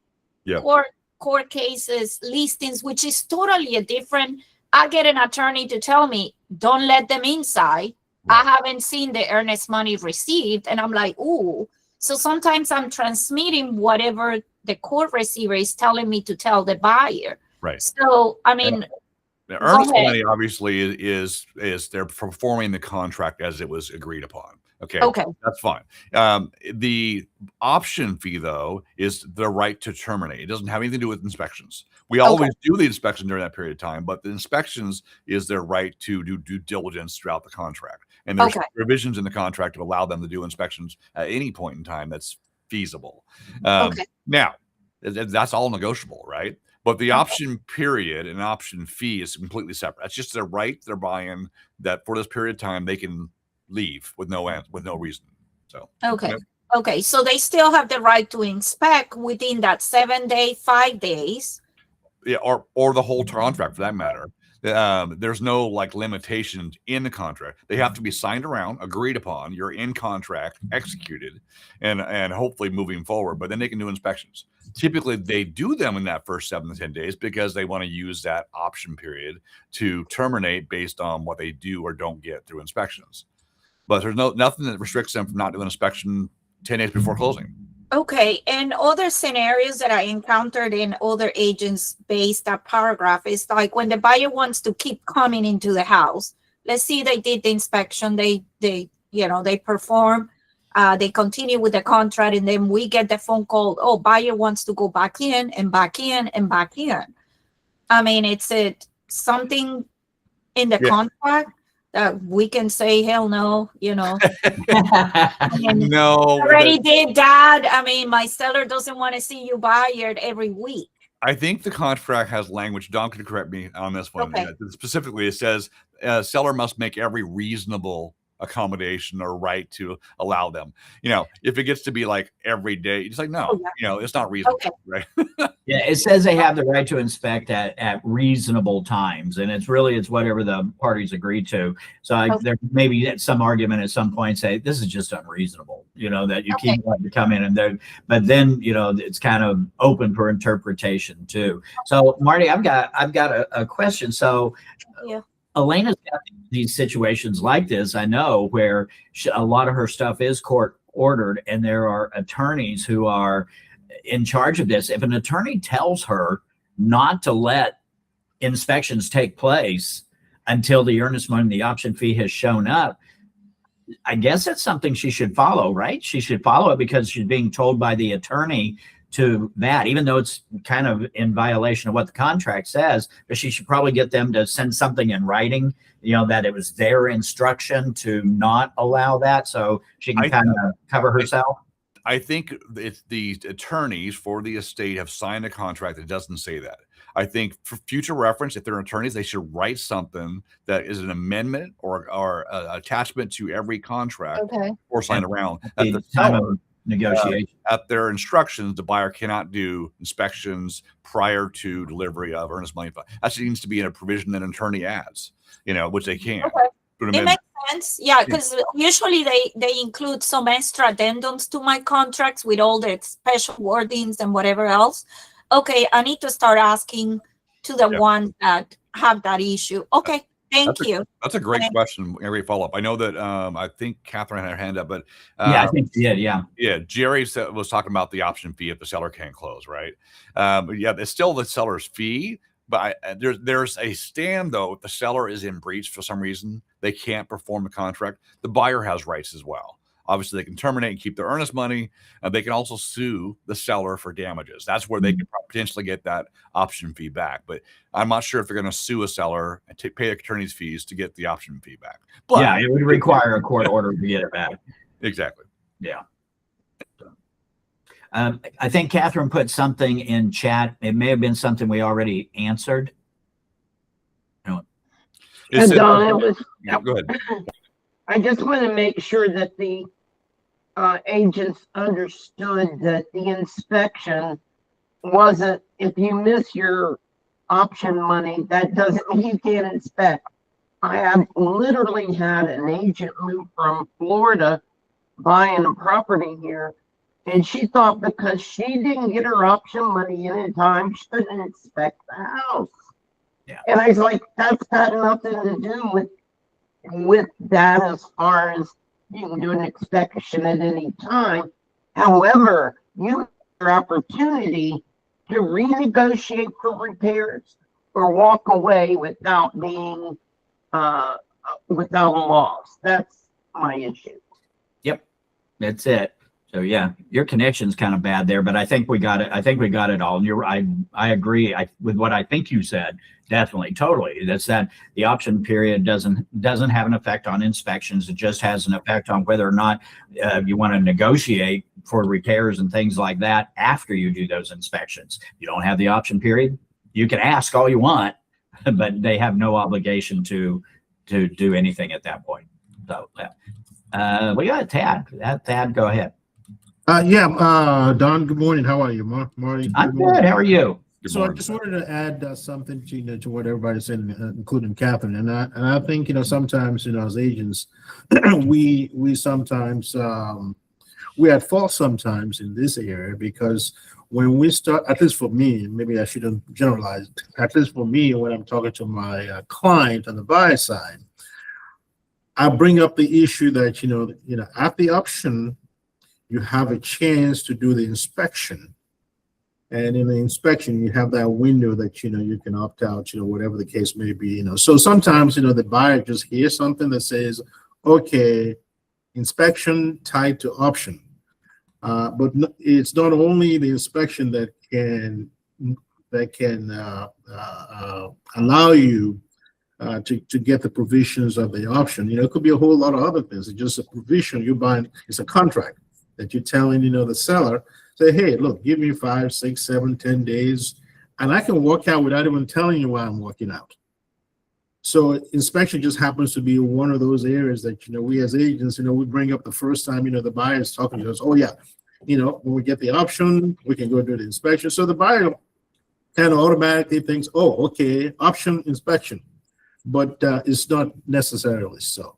court cases, listings, which is totally a different. I get an attorney to tell me, don't let them inside. I haven't seen the earnest money received, and I'm like, ooh. So sometimes I'm transmitting whatever the court receiver is telling me to tell the buyer. Right. So, I mean, the earnest money obviously is they're performing the contract as it was agreed upon. Okay. Okay. That's fine. The option fee, though, is the right to terminate. It doesn't have anything to do with inspections. We always do the inspection during that period of time, but the inspections is their right to do due diligence throughout the contract. And there's provisions in the contract to allow them to do inspections at any point in time that's feasible. Now, that's all negotiable, right? But the option period and option fee is completely separate. That's just their right, their buy-in, that for this period of time they can leave with no reason. So okay, so they still have the right to inspect within that 7 day, 5 days. Yeah, or the whole contract for that matter. There's no like limitations in the contract. They have to be signed around, agreed upon. You're in contract, executed, and hopefully moving forward. But then they can do inspections. Typically, they do them in that first 7 to 10 days because they want to use that option period to terminate based on what they do or don't get through inspections. But there's nothing that restricts them from not doing inspection 10 days before closing. Okay, and other scenarios that I encountered in other agents based that paragraph is like when the buyer wants to keep coming into the house. Let's see, they did the inspection, they perform, they continue with the contract, and then we get the phone call, oh, buyer wants to go back in and back in and back in. I mean, it's something in the contract that we can say, hell no, No. Already did that. I mean, my seller doesn't want to see you buyer every week. I think the contract has language. Don can correct me on this one. Okay. Specifically, it says seller must make every reasonable accommodation or right to allow them. If it gets to be like every day, it's like, no, it's not reasonable, right? Yeah, it says they have the right to inspect at reasonable times, and it's whatever the parties agree to. So there may be some argument at some point say this is just unreasonable, that you keep wanting to come in and but then it's kind of open for interpretation too. So Marty, I've got a question. So Elena's got these situations like this, I know, where a lot of her stuff is court ordered, and there are attorneys who are in charge of this. If an attorney tells her not to let inspections take place until the earnest money and the option fee has shown up, I guess it's something she should follow, right? She should follow it because she's being told by the attorney to that, even though it's kind of in violation of what the contract says, but she should probably get them to send something in writing, that it was their instruction to not allow that, so she can kind of cover herself. I think it's the attorneys for the estate have signed a contract that doesn't say that. I think for future reference, if they're attorneys, they should write something that is an amendment or attachment to every contract or sign around at the time of negotiation. At their instructions, the buyer cannot do inspections prior to delivery of earnest money. That needs to be in a provision that an attorney adds, which they can. It makes sense. Yeah, because usually they include some extra addendums to my contracts with all the special wordings and whatever else. Okay, I need to start asking to the ones that have that issue. Okay, thank you. That's a great question. Great follow-up. I know that I think Catherine had her hand up, but I think she did. Yeah, Jerry was talking about the option fee if the seller can't close, right? It's still the seller's fee. But there's a stand, though, if the seller is in breach for some reason, they can't perform the contract, the buyer has rights as well. Obviously, they can terminate and keep their earnest money. They can also sue the seller for damages. That's where they could potentially get that option fee back. But I'm not sure if they're going to sue a seller and pay attorney's fees to get the option fee back. But it would require a court order to get it back. Exactly. Yeah. I think Catherine put something in chat. It may have been something we already answered. Don, go ahead. I just want to make sure that the agents understood that the inspection wasn't, if you miss your option money, that doesn't mean you can't inspect. I have literally had an agent move from Florida buying a property here, and she thought because she didn't get her option money in time, she couldn't inspect the house. Yeah. And I was like, that's got nothing to do with that, as far as you can do an inspection at any time. However, you have your opportunity to renegotiate for repairs or walk away without being without a loss. That's my issue. that's it. So yeah, your connection's kind of bad there, but I think we got it. I think we got it all. And I agree with what I think you said. Definitely, totally. That's that the option period doesn't have an effect on inspections. It just has an effect on whether or not you want to negotiate for repairs and things like that after you do those inspections. You don't have the option period. You can ask all you want, but they have no obligation to do anything at that point. So we got Tad. Tad, go ahead. Don, good morning. How are you, Marty? I'm good. How are you? So I just wanted to add something to what everybody's saying, including Catherine. And I think sometimes as agents, we sometimes we at fault sometimes in this area, because when we start, at least for me, maybe I shouldn't generalize, at least for me, when I'm talking to my client on the buyer side, I bring up the issue that at the option, you have a chance to do the inspection. And in the inspection, you have that window that, you can opt out, whatever the case may be, So sometimes, the buyer just hears something that says, okay, inspection tied to option. But it's not only the inspection that can allow you to get the provisions of the option. It could be a whole lot of other things. It's just a provision you're buying. It's a contract that you're telling, the seller, say, hey, look, give me 5, 6, 7, 10 days, and I can walk out without even telling you why I'm walking out. So inspection just happens to be one of those areas that, we as agents, we bring up the first time, the buyer is talking to us. Oh yeah, when we get the option, we can go do the inspection. So the buyer kind of automatically thinks, oh, okay, option inspection, but it's not necessarily so.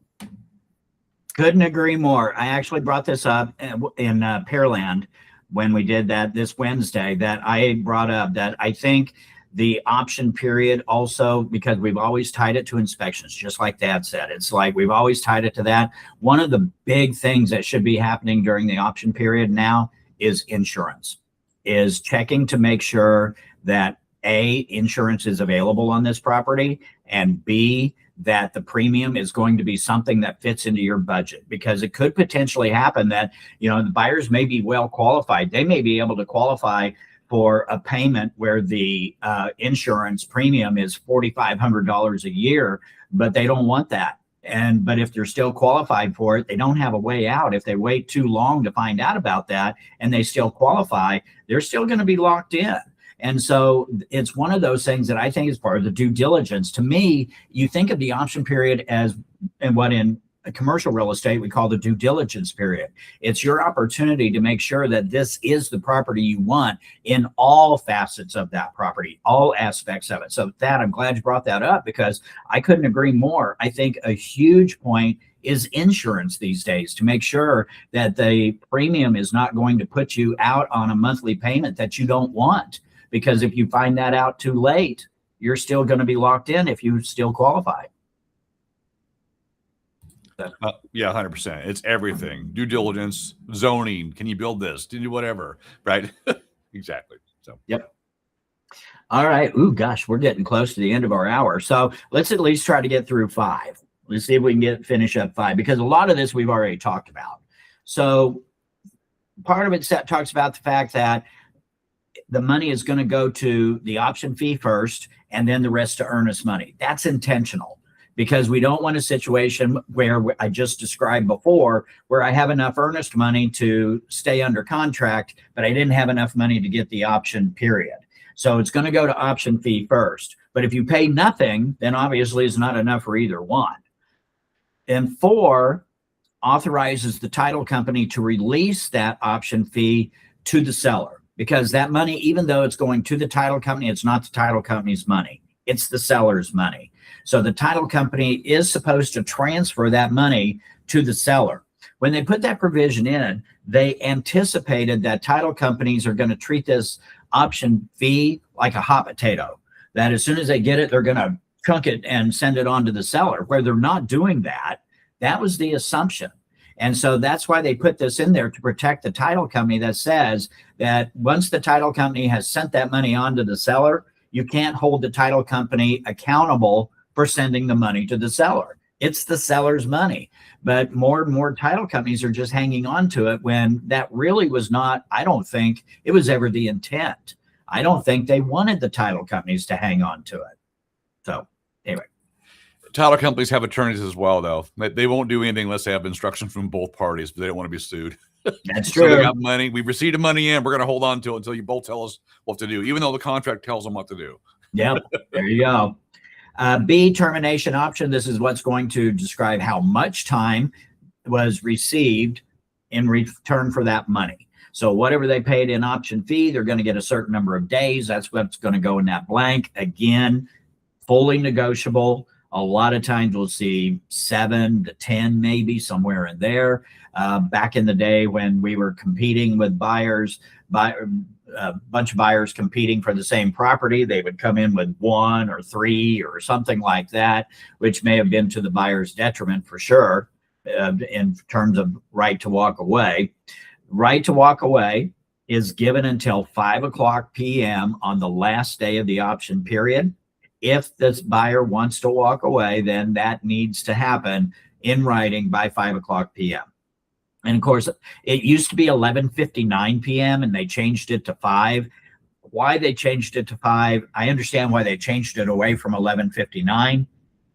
Couldn't agree more. I actually brought this up in Pearland when we did that this Wednesday, that I brought up that I think the option period also, because we've always tied it to inspections, just like Dad said, it's like we've always tied it to that. One of the big things that should be happening during the option period now is insurance, is checking to make sure that A, insurance is available on this property, and B, that the premium is going to be something that fits into your budget, because it could potentially happen that, the buyers may be well qualified. They may be able to qualify for a payment where the insurance premium is $4,500 a year, but they don't want that. But if they're still qualified for it, they don't have a way out. If they wait too long to find out about that and they still qualify, they're still going to be locked in. And so it's one of those things that I think is part of the due diligence. To me, you think of the option period as, and what in commercial real estate we call the due diligence period. It's your opportunity to make sure that this is the property you want in all facets of that property, all aspects of it. So that, I'm glad you brought that up, because I couldn't agree more. I think a huge point is insurance these days, to make sure that the premium is not going to put you out on a monthly payment that you don't want. Because if you find that out too late, you're still going to be locked in if you still qualify. Yeah, 100%. It's everything. Due diligence, zoning. Can you build this? Can you do whatever? Right? Exactly. So. Yep. All right. Ooh, gosh, we're getting close to the end of our hour. So let's at least try to get through 5. Let's see if we can finish up 5, because a lot of this we've already talked about. So part of it talks about the fact that the money is going to go to the option fee first, and then the rest to earnest money. That's intentional, because we don't want a situation where I just described before, where I have enough earnest money to stay under contract, but I didn't have enough money to get the option period. So it's going to go to option fee first. But if you pay nothing, then obviously it's not enough for either one. And 4 authorizes the title company to release that option fee to the seller. Because that money, even though it's going to the title company, it's not the title company's money. It's the seller's money. So the title company is supposed to transfer that money to the seller. When they put that provision in, they anticipated that title companies are going to treat this option fee like a hot potato, that as soon as they get it, they're going to chunk it and send it on to the seller, where they're not doing that. That was the assumption. And so that's why they put this in there, to protect the title company, that says that once the title company has sent that money on to the seller, you can't hold the title company accountable for sending the money to the seller. It's the seller's money. But more and more title companies are just hanging on to it when that really was not, I don't think it was ever the intent. I don't think they wanted the title companies to hang on to it. So anyway. Title companies have attorneys as well, though. They won't do anything unless they have instructions from both parties, but they don't want to be sued. That's So they true. got money. We received the money in. We're going to hold on to it until you both tell us what to do, even though the contract tells them what to do. Yep, there you go. B, termination option. This is what's going to describe how much time was received in return for that money. So whatever they paid in option fee, they're going to get a certain number of days. That's what's going to go in that blank. Again, fully negotiable. A lot of times we'll see 7 to 10, maybe somewhere in there. Back in the day when we were competing with buyers, a bunch of buyers competing for the same property, they would come in with 1 or 3 or something like that, which may have been to the buyer's detriment for sure, in terms of right to walk away. Right to walk away is given until 5:00 p.m. on the last day of the option period. If this buyer wants to walk away, then that needs to happen in writing by 5:00 p.m. And of course, it used to be 11:59 p.m. and they changed it to 5. Why they changed it to 5, I understand why they changed it away from 11:59.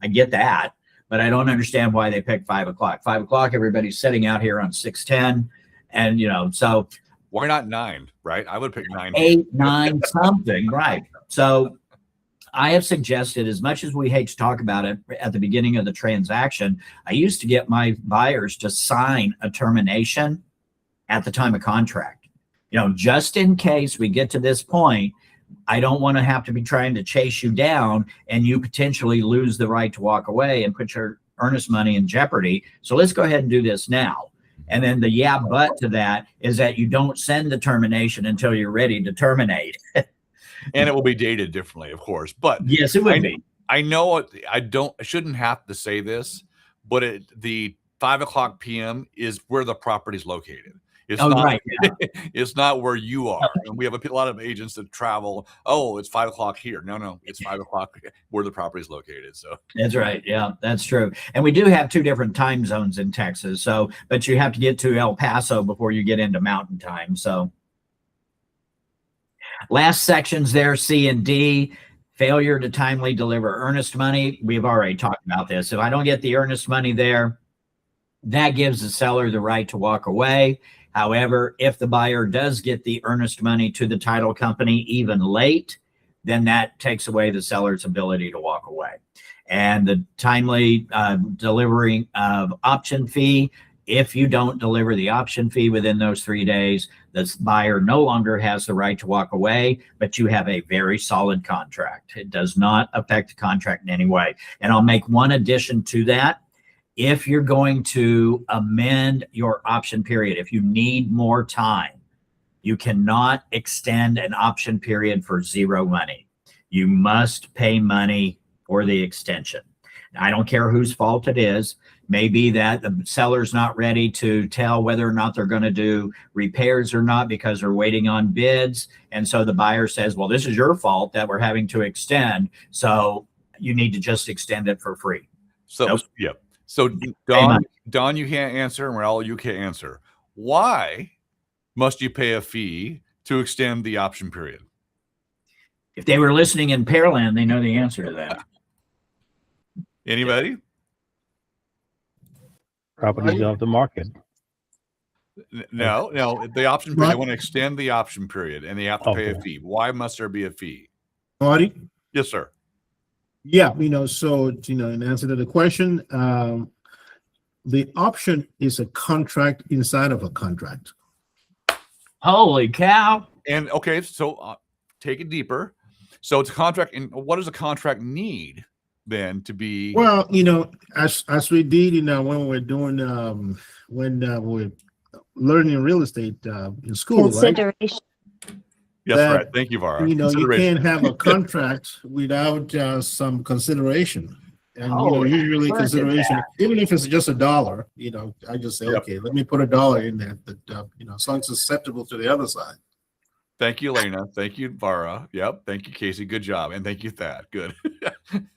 I get that, but I don't understand why they picked 5:00. 5:00, everybody's sitting out here on 610, and so why not 9? Right? I would pick 9. 8, 9, something, right? So I have suggested, as much as we hate to talk about it at the beginning of the transaction, I used to get my buyers to sign a termination at the time of contract. Just in case we get to this point, I don't want to have to be trying to chase you down and you potentially lose the right to walk away and put your earnest money in jeopardy. So let's go ahead and do this now. And then the but to that is that you don't send the termination until you're ready to terminate. And it will be dated differently, of course. But yes, it would be. I know I shouldn't have to say this, but the 5:00 p.m. is where the property is located. It's not. Right, yeah. It's not where you are. And we have a lot of agents that travel. Oh, it's 5:00 here. No, it's 5:00 where the property is located. So that's right. Yeah, that's true. And we do have 2 different time zones in Texas. So, but you have to get to El Paso before you get into Mountain Time. So. Last sections there, C and D, failure to timely deliver earnest money. We've already talked about this. If I don't get the earnest money there, that gives the seller the right to walk away. However, if the buyer does get the earnest money to the title company even late, then that takes away the seller's ability to walk away. And the timely delivery of option fee, if you don't deliver the option fee within those 3 days, the buyer no longer has the right to walk away, but you have a very solid contract. It does not affect the contract in any way. And I'll make one addition to that. If you're going to amend your option period, if you need more time, you cannot extend an option period for 0 money. You must pay money for the extension. I don't care whose fault it is. Maybe that the seller's not ready to tell whether or not they're going to do repairs or not because they're waiting on bids. And so the buyer says, well, this is your fault that we're having to extend. So you need to just extend it for free. So, Nope. Yeah. So Don, you can't answer, and Raul, you can't answer. Why must you pay a fee to extend the option period? If they were listening in Pearland, they know the answer to that. Anybody? Properties off the market. No, the option period. They want to extend the option period and they have to pay a fee. Why must there be a fee? Marty? Yes, sir. Yeah, so, in answer to the question, the option is a contract inside of a contract. Holy cow. And okay, so take it deeper. So it's a contract. And what does a contract need then to be? Well, as we did, when we're doing, when we're learning real estate in school, right? Consideration. Yes, that, right. Thank you, Vara. You can't have a contract without some consideration. And usually consideration, even if it's just $1, I just say, okay, let me put $1 in there that, as long as it's acceptable to the other side. Thank you, Elena. Thank you, Vara. Yep. Thank you, Casey. Good job. And thank you, Thad. Good.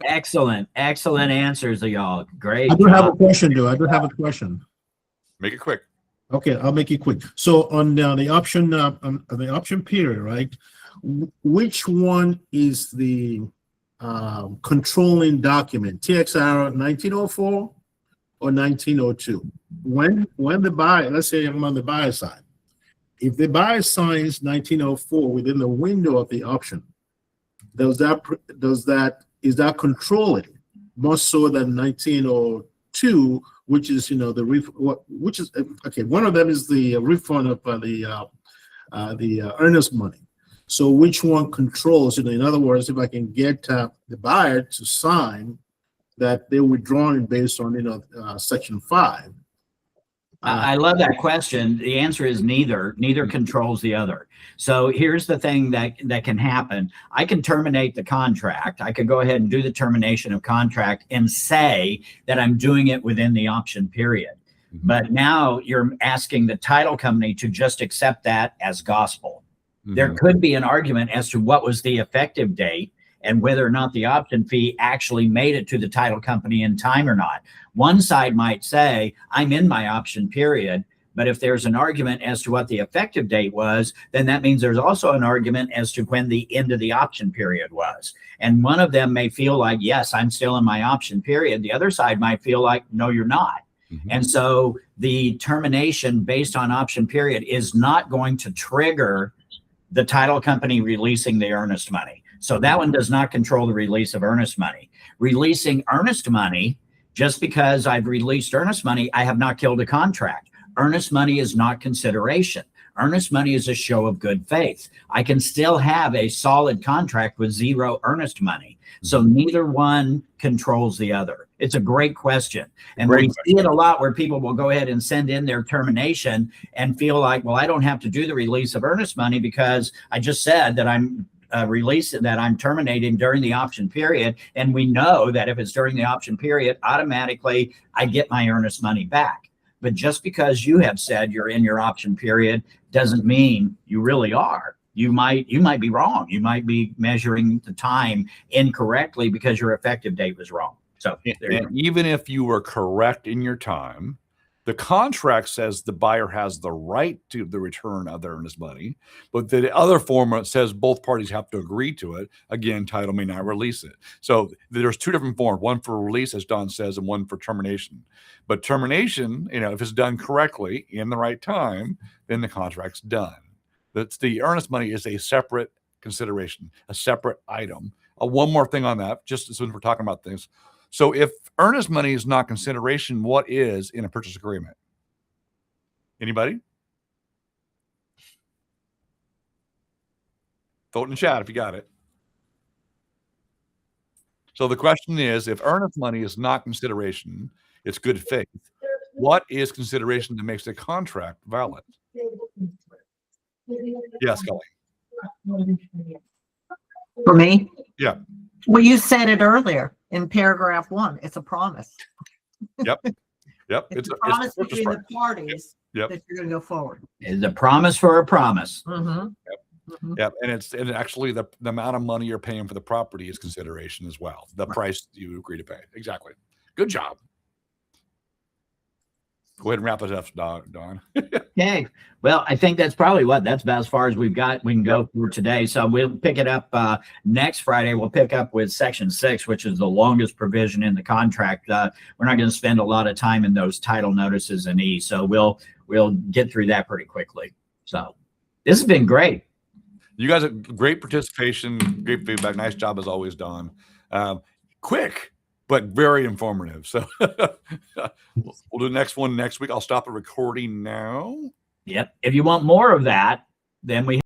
Excellent answers, y'all. Great. I do have a question, though. I do have a question. Make it quick. Okay, I'll make it quick. So on the option period, right? Which one is the controlling document? TXR 1904 or 1902? When the buyer, let's say I'm on the buyer side, if the buyer signs 1904 within the window of the option, is that controlling more so than 1902? Which is, one of them is the refund of the earnest money. So which one controls, in other words, if I can get the buyer to sign that they're withdrawing based on, Section 5. I love that question. The answer is neither. Neither controls the other. So here's the thing that can happen. I can terminate the contract. I could go ahead and do the termination of contract and say that I'm doing it within the option period. But now you're asking the title company to just accept that as gospel. There could be an argument as to what was the effective date and whether or not the option fee actually made it to the title company in time or not. One side might say, I'm in my option period, but if there's an argument as to what the effective date was, then that means there's also an argument as to when the end of the option period was. And one of them may feel like, yes, I'm still in my option period. The other side might feel like, no, you're not. And so the termination based on option period is not going to trigger the title company releasing the earnest money. So that one does not control the release of earnest money. Releasing earnest money, just because I've released earnest money, I have not killed a contract. Earnest money is not consideration. Earnest money is a show of good faith. I can still have a solid contract with zero earnest money. So neither one controls the other. It's a great question. And we see it a lot where people will go ahead and send in their termination and feel like, well, I don't have to do the release of earnest money because I just said that I'm that I'm terminating during the option period. And we know that if it's during the option period, automatically I get my earnest money back. But just because you have said you're in your option period doesn't mean you really are. You might be wrong. You might be measuring the time incorrectly because your effective date was wrong. So even if you were correct in your time, the contract says the buyer has the right to the return of the earnest money, but the other form says both parties have to agree to it. Again, title may not release it. So there's two different forms, one for release, as Don says, and one for termination. But termination, if it's done correctly in the right time, then the contract's done. That's the earnest money is a separate consideration, a separate item. One more thing on that, just as soon as we're talking about things. So if earnest money is not consideration, what is in a purchase agreement? Anybody? Vote in the chat if you got it. So the question is, if earnest money is not consideration, it's good faith. What is consideration that makes the contract valid? Yes, Kelly. For me? Yeah. Well, you said it earlier in paragraph 1. It's a promise. Yep. It's a promise between the parties that you're going to go forward. It's a promise for a promise. Yep. And actually the amount of money you're paying for the property is consideration as well. The price you agree to pay. Exactly. Good job. Go ahead and wrap us up, Don. Okay. Well, I think that's probably that's about as far as we've got. We can go for today. So we'll pick it up next Friday. We'll pick up with Section 6, which is the longest provision in the contract. We're not going to spend a lot of time in those title notices and E. So we'll get through that pretty quickly. So this has been great. You guys have great participation, great feedback. Nice job as always, Don. Quick, but very informative. So we'll do the next one next week. I'll stop the recording now. Yep. If you want more of that, then we